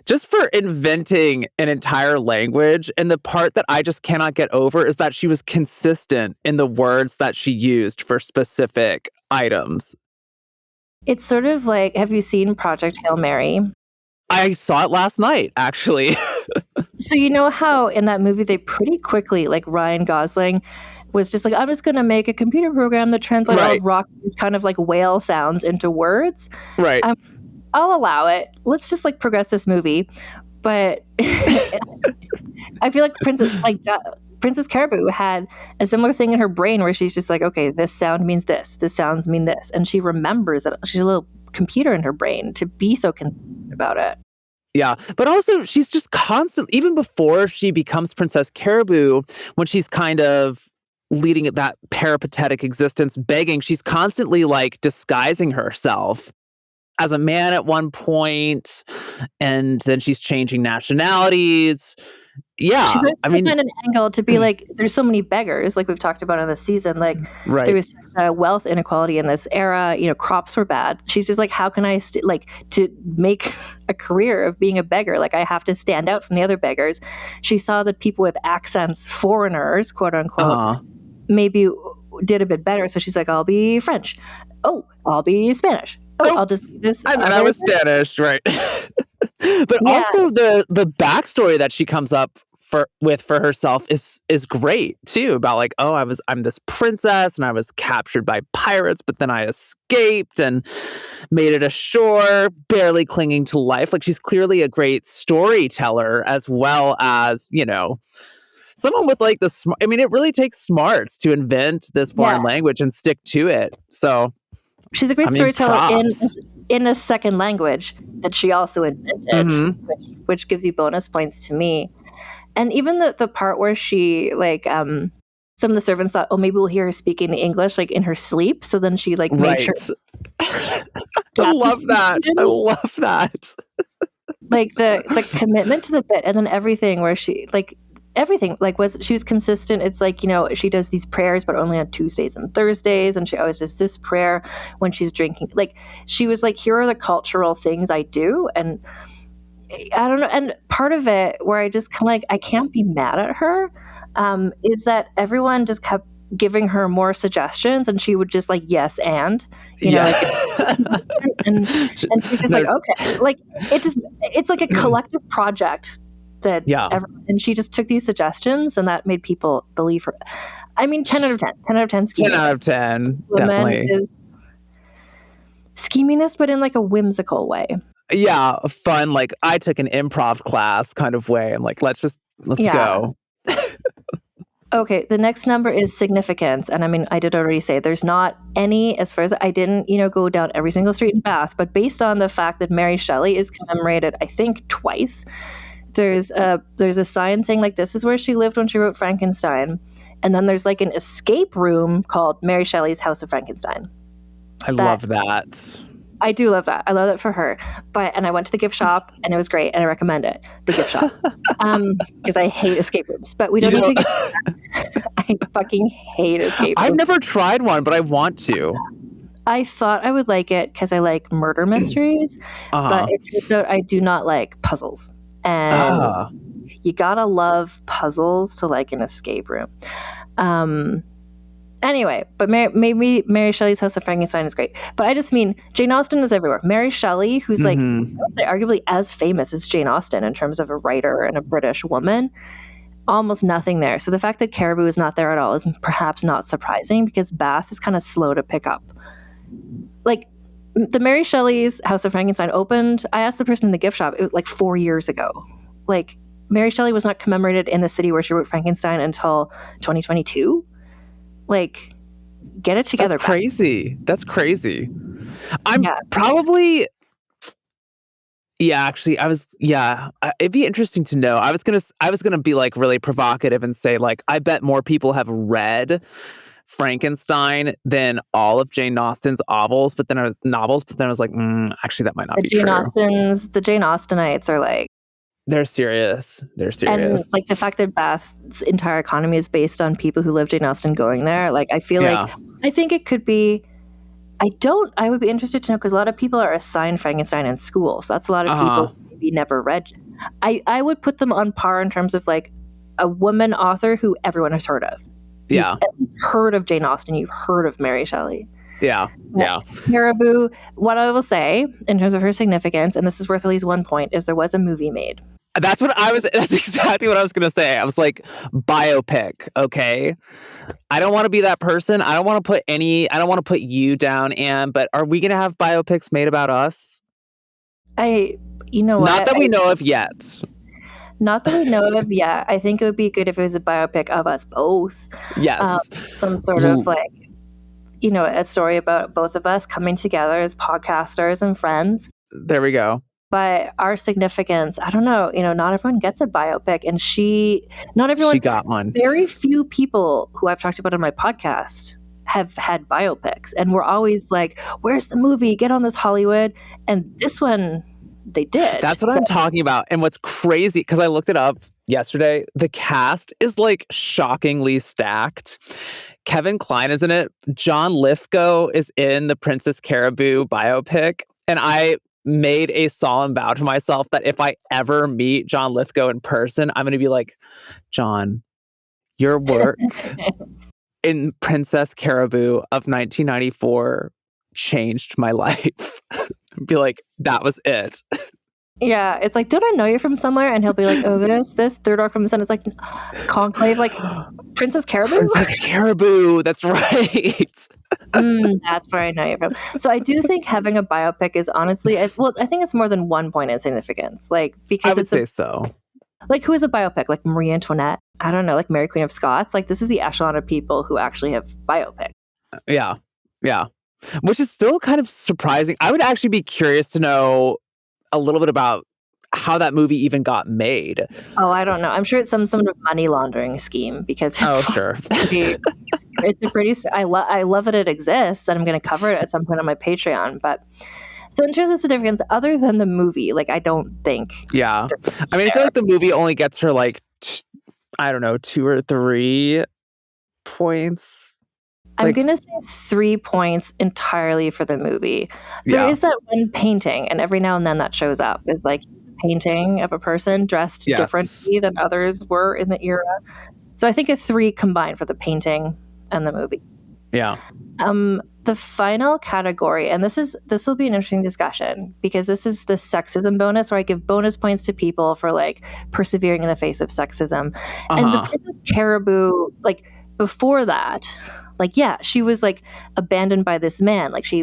just for inventing an entire language. And the part that I just cannot get over is that she was consistent in the words that she used for specific items. It's sort of like, have you seen Project Hail Mary? I saw it last night, actually. So you know how in that movie they pretty quickly, like Ryan Gosling was just like, I'm just going to make a computer program that translates all of Rocky's kind of like whale sounds into words. Right. I'll allow it. Let's just like progress this movie. But I feel like Princess Caraboo had a similar thing in her brain where she's just like, okay, this sound means this. This sounds mean this. And she remembers it. She's a little computer in her brain to be so consistent about it. Yeah, but also she's just constant, even before she becomes Princess Caraboo, when she's kind of leading that peripatetic existence, begging, she's constantly like disguising herself as a man at one point, and then she's changing nationalities. Yeah, she's find an angle to be like, there's so many beggars, like we've talked about in the season. Like there was wealth inequality in this era. Crops were bad. She's just like, how can I to make a career of being a beggar? Like I have to stand out from the other beggars. She saw that people with accents, foreigners, quote unquote, maybe did a bit better. So she's like, I'll be French. Oh, I'll be Spanish. Oh, I'll just do this. I was Spanish, right? But also the backstory that she comes up for herself is great too, about like, I'm this princess and I was captured by pirates, but then I escaped and made it ashore, barely clinging to life. Like she's clearly a great storyteller, as well as someone with like it really takes smarts to invent this foreign language and stick to it. So she's a great storyteller in a second language that she also invented, which gives you bonus points to me. And even the part where she like some of the servants thought, maybe we'll hear her speaking English like in her sleep. So then she like made sure. I love that. I love that. Like the commitment to the bit, and then everything where she like everything like she was consistent. It's like, she does these prayers but only on Tuesdays and Thursdays, and she always does this prayer when she's drinking. Like, she was like, here are the cultural things I do. And I don't know, and part of it where I just kind of like, I can't be mad at her, is that everyone just kept giving her more suggestions, and she would just like yes and and she's just like, okay, like it's like a collective project that and she just took these suggestions, and that made people believe her. I mean, 10 out of 10 10 out of 10 definitely is scheminess, but in like a whimsical way. Yeah, fun, like I took an improv class kind of way. I'm like, let's go. Okay, the next number is significance. And I mean, I did already say there's not any, as far as I didn't, go down every single street in Bath, but based on the fact that Mary Shelley is commemorated, I think, twice, there's a sign saying like, this is where she lived when she wrote Frankenstein. And then there's like an escape room called Mary Shelley's House of Frankenstein. I love that. I do love that. I love that for her. And I went to the gift shop, and it was great, and I recommend it. The gift shop, because I hate escape rooms. But we don't need to get. I fucking hate escape rooms. I've never tried one, but I want to. I thought I would like it because I like murder mysteries, but it turns out I do not like puzzles, and you gotta love puzzles to like an escape room. Anyway, but maybe Mary Shelley's House of Frankenstein is great. But I just mean, Jane Austen is everywhere. Mary Shelley, who's like, I would say arguably as famous as Jane Austen in terms of a writer and a British woman, almost nothing there. So the fact that Caraboo is not there at all is perhaps not surprising, because Bath is kind of slow to pick up. Like, the Mary Shelley's House of Frankenstein opened, I asked the person in the gift shop, it was like 4 years ago. Like, Mary Shelley was not commemorated in the city where she wrote Frankenstein until 2022. Like, get it together. That's crazy. That's crazy. I'm probably... Yeah, actually, it'd be interesting to know. I was gonna be like really provocative and say like, I bet more people have read Frankenstein than all of Jane Austen's novels. But then I was like, actually, that might not be true. The Jane Austenites are like, they're serious. And like the fact that Bath's entire economy is based on people who lived in Austen going there. Like, I feel like, I think it could be, I would be interested to know, because a lot of people are assigned Frankenstein in school. So that's a lot of people who maybe never read. I would put them on par in terms of like a woman author who everyone has heard of. Yeah. You've heard of Jane Austen. You've heard of Mary Shelley. Yeah. Caraboo, what I will say in terms of her significance, and this is worth at least 1 point, is there was a movie made. That's exactly what I was going to say. I was like, biopic, okay? I don't want to be that person. I don't want to put you down, Anne, but are we going to have biopics made about us? You know what? Not that we know of yet. Not that we know of yet. I think it would be good if it was a biopic of us both. Yes. Some sort of like, a story about both of us coming together as podcasters and friends. There we go. But our significance, I don't know, not everyone gets a biopic, and she got one. Very few people who I've talked about on my podcast have had biopics, and we're always like, where's the movie? Get on this, Hollywood. And this one, they did. That's what I'm talking about. And what's crazy, because I looked it up yesterday, the cast is like shockingly stacked. Kevin Kline is in it. John Lithgow is in the Princess Caraboo biopic. And I made a solemn vow to myself that if I ever meet John Lithgow in person, I'm going to be like, John, your work in Princess Caraboo of 1994 changed my life. Be like, that was it. Yeah, it's like, don't I know you from somewhere? And he'll be like, oh, this Third Rock from the Sun. It's like Conclave, like Princess Caraboo? Princess Caraboo, that's right. That's where I know you from. So I do think having a biopic is honestly, I think it's more than 1 point in significance. Like, because I would say so. Like, who is a biopic? Like Marie Antoinette? I don't know, like Mary Queen of Scots? Like, this is the echelon of people who actually have biopics. Yeah. Which is still kind of surprising. I would actually be curious to know a little bit about how that movie even got made. Oh, I don't know. I'm sure it's some sort of money laundering scheme, because it's sure. It's a pretty. I love that it exists, and I'm going to cover it at some point on my Patreon. But So in terms of significance, other than the movie, like, I don't think. Yeah. I mean, I feel like the movie only gets her like, I don't know, 2 or 3 points. I'm going to say 3 points entirely for the movie. There is that one painting, and every now and then that shows up, is like a painting of a person dressed differently than others were in the era. So I think a 3 combined for the painting and the movie. Yeah. The final category, and this will be an interesting discussion, because this is the sexism bonus, where I give bonus points to people for like persevering in the face of sexism. And the Princess Caraboo, like before that, like, yeah, she was like abandoned by this man. Like she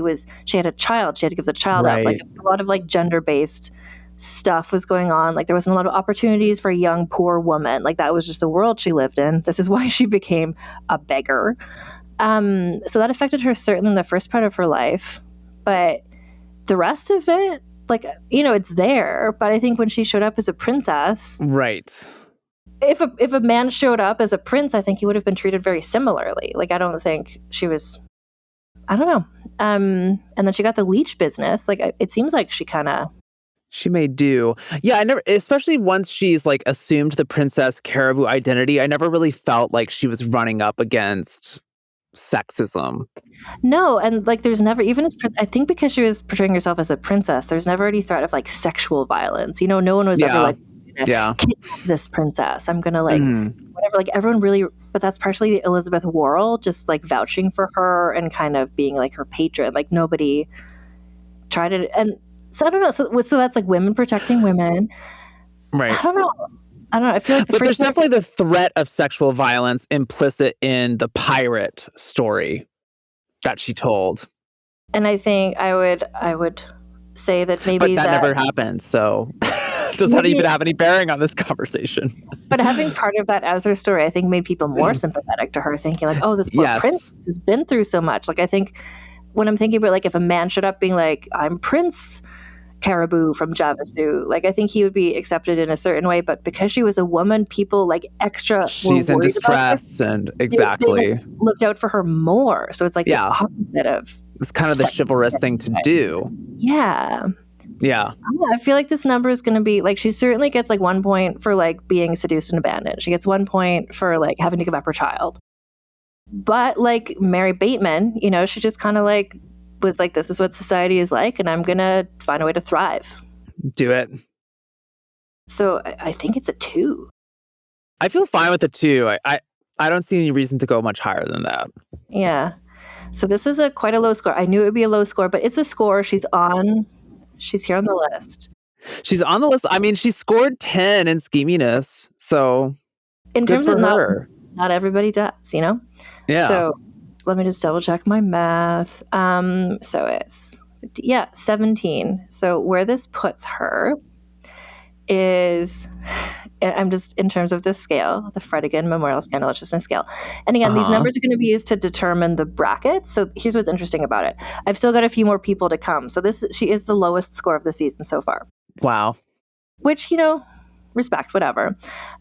had a child. She had to give the child up. Like a lot of like gender-based stuff was going on. Like there wasn't a lot of opportunities for a young, poor woman. Like that was just the world she lived in. This is why she became a beggar. So that affected her certainly in the first part of her life. But the rest of it, like, you know, it's there. But I think when she showed up as a princess. Right. If a man showed up as a prince, I think he would have been treated very similarly. Like, I don't think she was, I don't know. And then she got the leech business. Like, it seems like she may do. Yeah, I never, especially once she's like assumed the Princess Caraboo identity, I never really felt like she was running up against sexism. No, and like there's never, even as, I think because she was portraying herself as a princess, there's never any threat of like sexual violence. You know, no one was ever like, kidnap this princess. I'm gonna like whatever. Like everyone really, but that's partially the Elizabeth world, just like vouching for her and kind of being like her patron. Like nobody tried it, and so I don't know. So that's like women protecting women, right? I don't know. I feel like, but there's definitely the threat of sexual violence implicit in the pirate story that she told. And I think I would say that maybe that never happened. So. Does that even have any bearing on this conversation? But having part of that as her story, I think made people more sympathetic to her, thinking like, oh, this poor princess who's been through so much. Like, I think when I'm thinking about like if a man showed up being like, I'm Prince Caraboo from Javasu, like I think he would be accepted in a certain way. But because she was a woman, people like extra she's in distress and they looked out for her more. So it's like the opposite of. It's kind of the chivalrous thing to do. Yeah. Yeah. I feel like this number is going to be like, she certainly gets like 1 point for like being seduced and abandoned. She gets 1 point for like having to give up her child. But like Mary Bateman, you know, she just kind of like was like, this is what society is like, and I'm going to find a way to thrive. Do it. So I think it's a 2. I feel fine with a 2. I don't see any reason to go much higher than that. Yeah. So this is quite a low score. I knew it would be a low score, but it's a score. She's here on the list. She's on the list. I mean, she scored 10 in scheminess. So in terms of not everybody does, you know? Yeah. So let me just double check my math. So it's 17. So where this puts her is, I'm just in terms of this scale, the Fredigan Memorial Scandal Licentiousness Scale. And again, these numbers are going to be used to determine the brackets. So here's what's interesting about it. I've still got a few more people to come. So she is the lowest score of the season so far. Wow. Which, you know, respect, whatever.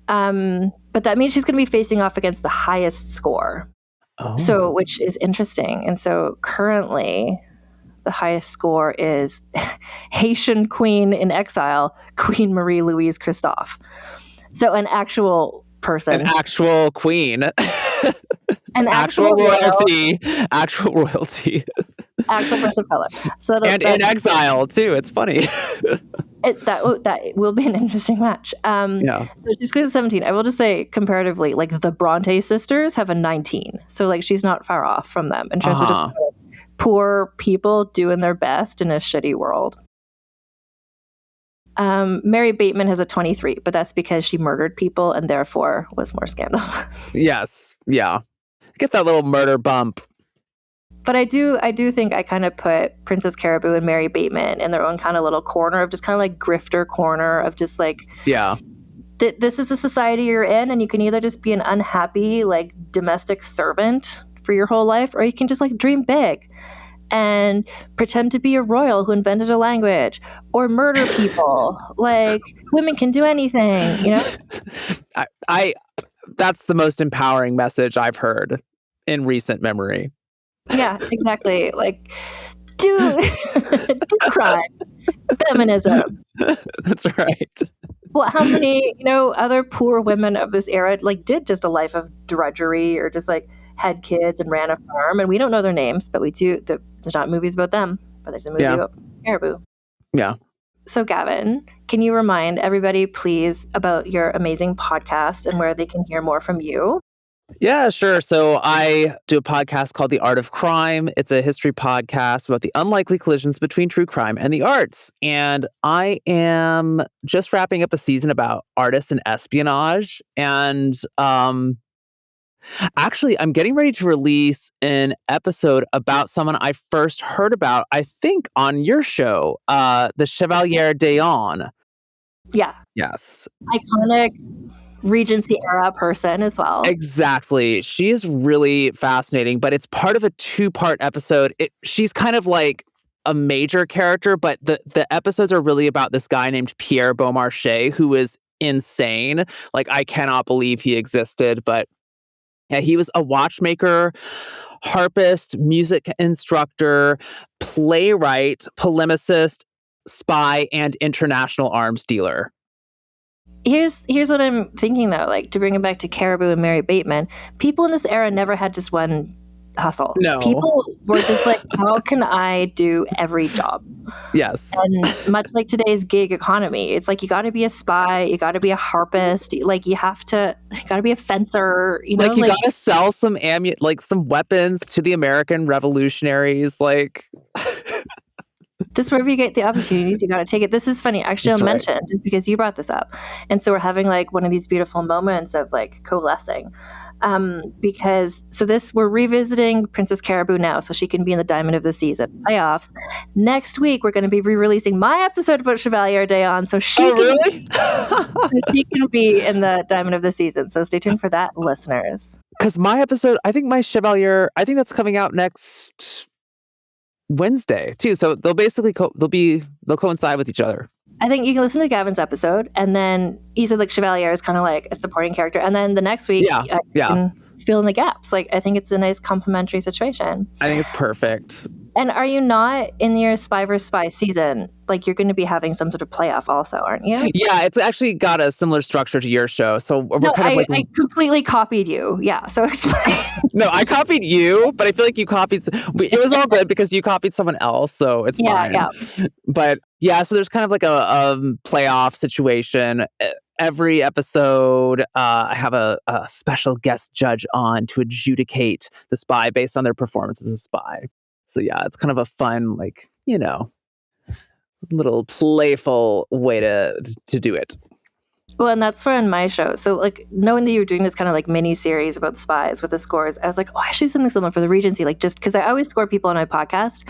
But that means she's going to be facing off against the highest score. Oh. So, which is interesting. And so currently the highest score is Haitian Queen in exile, Queen Marie Louise Christophe. So an actual person. An actual queen. An actual royalty. Actual royalty. Actual person of color. So and in exile, too. It's funny. That will be an interesting match. So she's going to 17. I will just say, comparatively, like the Bronte sisters have a 19. So like she's not far off from them in terms of just poor people doing their best in a shitty world. Mary Bateman has a 23, but that's because she murdered people and therefore was more scandalous. Yes. Yeah. Get that little murder bump. But I do think I kind of put Princess Caraboo and Mary Bateman in their own kind of little corner of just kind of like grifter corner of just like, this is the society you're in, and you can either just be an unhappy like domestic servant for your whole life, or you can just like dream big and pretend to be a royal who invented a language or murder people. Like women can do anything, you know? I that's the most empowering message I've heard in recent memory. Yeah, exactly. Like, do do crime. Feminism. That's right. Well, how many, other poor women of this era did just a life of drudgery or just had kids and ran a farm, and we don't know their names, but we do. There's not movies about them, but there's a movie about Caraboo. Yeah. So, Gavin, can you remind everybody, please, about your amazing podcast and where they can hear more from you? Yeah, sure. So I do a podcast called The Art of Crime. It's a history podcast about the unlikely collisions between true crime and the arts. And I am just wrapping up a season about artists and espionage. And actually, I'm getting ready to release an episode about someone I first heard about, I think, on your show, the Chevalier d'Eon. Yeah. Yes. Iconic Regency era person as well. Exactly. She is really fascinating, but it's part of a 2-part episode. She's kind of like a major character, but the episodes are really about this guy named Pierre Beaumarchais, who is insane. I cannot believe he existed, but yeah, he was a watchmaker, harpist, music instructor, playwright, polemicist, spy, and international arms dealer. Here's what I'm thinking, though, to bring it back to Caraboo and Mary Bateman, people in this era never had just one hustle. No. People were just how can I do every job? Yes. And much like today's gig economy, it's you got to be a spy, you got to be a harpist, you got to be a fencer, you got to sell some some weapons to the American revolutionaries, Just wherever you get the opportunities, you got to take it. This is funny. Actually, I'll mention, just because you brought this up. And so we're having one of these beautiful moments of coalescing. We're revisiting Princess Caraboo now, so she can be in the Diamond of the Season playoffs. Next week, we're going to be re-releasing my episode about Chevalier d'Eon, so she can be in the Diamond of the Season. So stay tuned for that, listeners. Because my episode, I think my Chevalier, that's coming out next Wednesday too, so they'll basically they'll coincide with each other. I think you can listen to Gavin's episode, and then you said Chevalier is kind of a supporting character, and then the next week you can fill in the gaps. I think it's a nice complementary situation. I think it's perfect. And are you not in your Spy vs. Spy season? You're going to be having some sort of playoff also, aren't you? Yeah, it's actually got a similar structure to your show. So we're I completely copied you. Yeah, so explain. No, I copied you, but I feel like you copied. It was all good because you copied someone else, so it's fine. Yeah. But yeah, so there's kind of a playoff situation. Every episode, I have a special guest judge on to adjudicate the spy based on their performance as a spy. So yeah, it's kind of a fun, little playful way to do it. Well, and that's where on my show. So knowing that you were doing this kind of mini series about spies with the scores, I was I should do something similar for the Regency, just because I always score people on my podcast.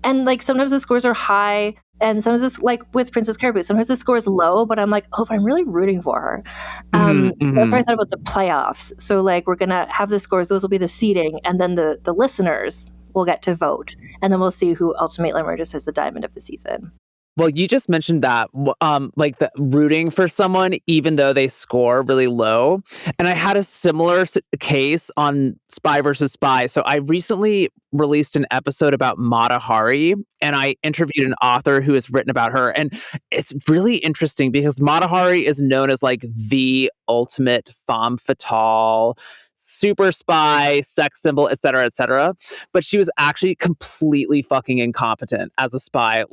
And sometimes the scores are high, and sometimes it's with Princess Caraboo, sometimes the score is low, but I'm but I'm really rooting for her. That's why I thought about the playoffs. So we're going to have the scores, those will be the seeding, and then the listeners will get to vote, and then we'll see who ultimately emerges as the Diamond of the Season. Well, you just mentioned that, the rooting for someone, even though they score really low. And I had a similar case on Spy vs. Spy. So I recently released an episode about Mata Hari, and I interviewed an author who has written about her. And it's really interesting because Mata Hari is known as the ultimate femme fatale, super spy, sex symbol, et cetera, but she was actually completely fucking incompetent as a spy,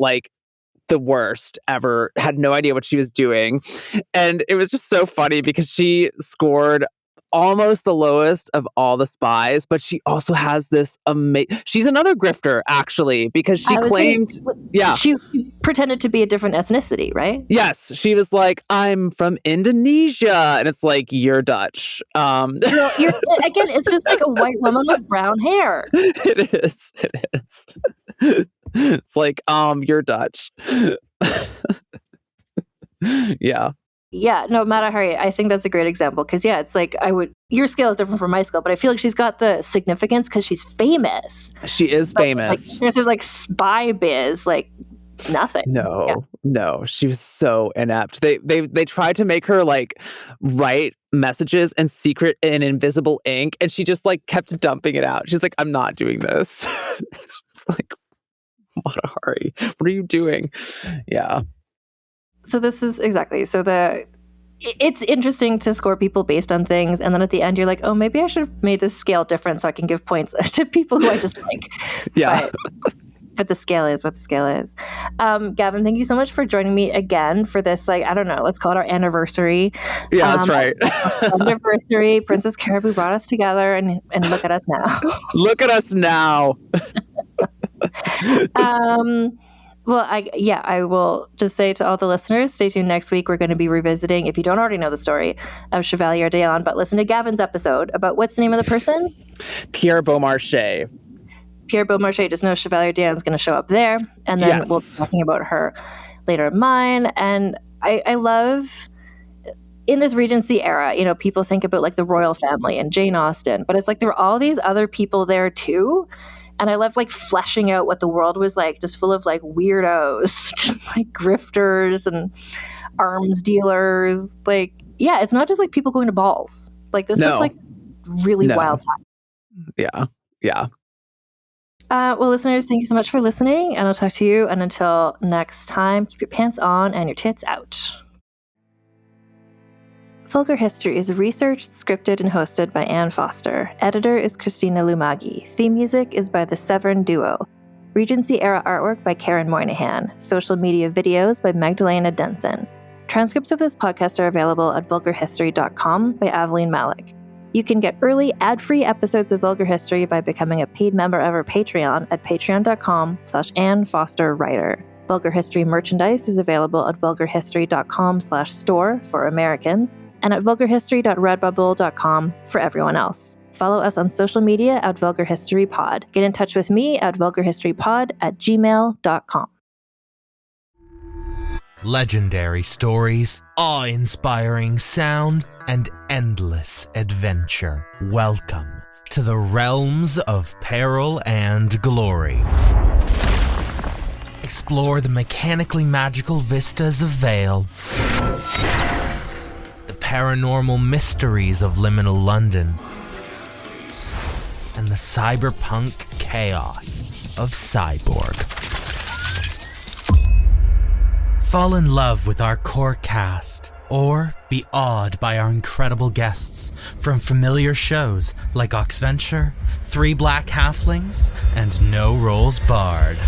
the worst ever, had no idea what she was doing. And it was just so funny because she scored almost the lowest of all the spies, but she also has this she's another grifter, actually, because she claimed she pretended to be a different ethnicity, right? Yes, she was I'm from Indonesia, and it's you're Dutch. Again, it's just a white woman with brown hair. It is it's you're Dutch. Yeah, no, Mata Hari, I think that's a great example because, it's your scale is different from my scale, but I feel she's got the significance because she's famous. She is famous. There's spy biz, nothing. No, she was so inept. They tried to make her write messages in secret in invisible ink, and she just kept dumping it out. She's I'm not doing this. Matahari, what are you doing? Yeah. So this is exactly. So it's interesting to score people based on things, and then at the end you're like, oh, maybe I should have made this scale different so I can give points to people who I just like. Yeah. But the scale is what the scale is. Gavin, thank you so much for joining me again for this, like, I don't know, let's call it our anniversary. Yeah, that's right. Anniversary. Princess Caraboo brought us together, and look at us now. Look at us now. Well, I will just say to all the listeners, stay tuned next week. We're going to be revisiting, if you don't already know the story of Chevalier d'Eon, but listen to Gavin's episode about what's the name of the person? Pierre Beaumarchais. Pierre Beaumarchais. Just know Chevalier d'Eon is going to show up there. And then Yes. we'll be talking about her later in mine. And I love, in this Regency era, you know, people think about like the royal family and Jane Austen, but it's like there were all these other people there too. And I love like fleshing out what the world was like, just full of like weirdos, like grifters and arms dealers. Like, yeah, it's not just like people going to balls. Like this is like really wild time. Yeah. Yeah. Well, listeners, thank you so much for listening, and I'll talk to you. And until next time, keep your pants on and your tits out. Vulgar History is researched, scripted, and hosted by Anne Foster. Editor is Christina Lumagi. Theme music is by the Severn Duo. Regency Era artwork by Karen Moynihan. Social media videos by Magdalena Denson. Transcripts of this podcast are available at vulgarhistory.com by Aveline Malik. You can get early, ad-free episodes of Vulgar History by becoming a paid member of our Patreon at patreon.com/AnneFosterWriter. Vulgar History merchandise is available at vulgarhistory.com/store for Americans and at vulgarhistory.redbubble.com for everyone else. Follow us on social media at Vulgar History Pod. Get in touch with me at vulgarhistorypod@gmail.com. Legendary stories, awe-inspiring sound, and endless adventure. Welcome to the realms of peril and glory. Explore the mechanically magical vistas of Vale, the paranormal mysteries of liminal London, and the cyberpunk chaos of Cyborg. Fall in love with our core cast, or be awed by our incredible guests from familiar shows like Oxventure, Three Black Halflings, and No Rolls Barred.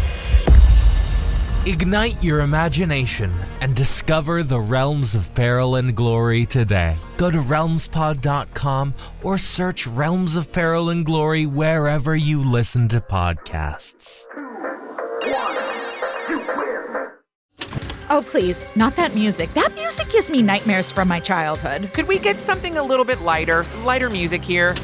Ignite your imagination and discover the realms of peril and glory today. Go to realmspod.com or search Realms of Peril and Glory wherever you listen to podcasts. Oh, please, not that music. That music gives me nightmares from my childhood. Could we get something a little bit lighter, some lighter music here?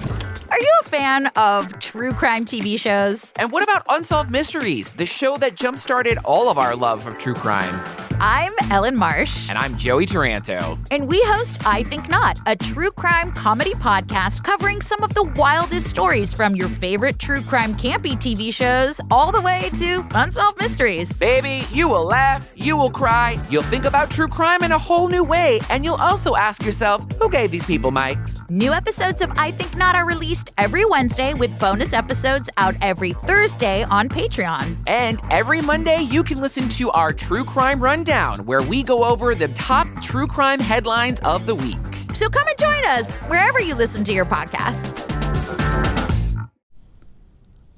Are you a fan of true crime TV shows? And what about Unsolved Mysteries, the show that jump-started all of our love of true crime? I'm Ellen Marsh. And I'm Joey Taranto. And we host I Think Not, a true crime comedy podcast covering some of the wildest stories from your favorite true crime campy TV shows all the way to Unsolved Mysteries. Baby, you will laugh, you will cry, you'll think about true crime in a whole new way, and you'll also ask yourself, who gave these people mics? New episodes of I Think Not are released every Wednesday, with bonus episodes out every Thursday on Patreon. And every Monday, you can listen to our True Crime Rundown, where we go over the top true crime headlines of the week. So come and join us wherever you listen to your podcasts.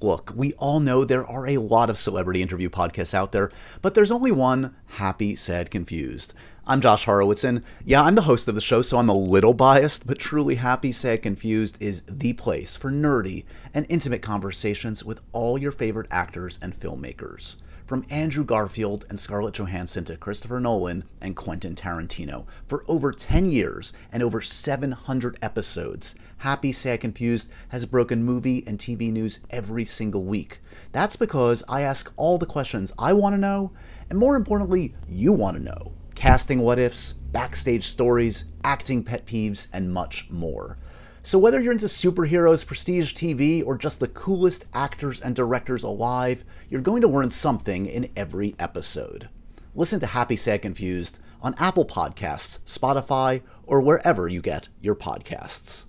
Look, we all know there are a lot of celebrity interview podcasts out there, but there's only one: Happy, Sad, Confused. I'm Josh Horowitz, and yeah, I'm the host of the show, so I'm a little biased, but truly Happy, Sad, Confused is the place for nerdy and intimate conversations with all your favorite actors and filmmakers. From Andrew Garfield and Scarlett Johansson to Christopher Nolan and Quentin Tarantino. For over 10 years and over 700 episodes, Happy, Sad, Confused has broken movie and TV news every single week. That's because I ask all the questions I want to know, and more importantly, you want to know. Casting what-ifs, backstage stories, acting pet peeves, and much more. So whether you're into superheroes, prestige TV, or just the coolest actors and directors alive, you're going to learn something in every episode. Listen to Happy, Sad, Confused on Apple Podcasts, Spotify, or wherever you get your podcasts.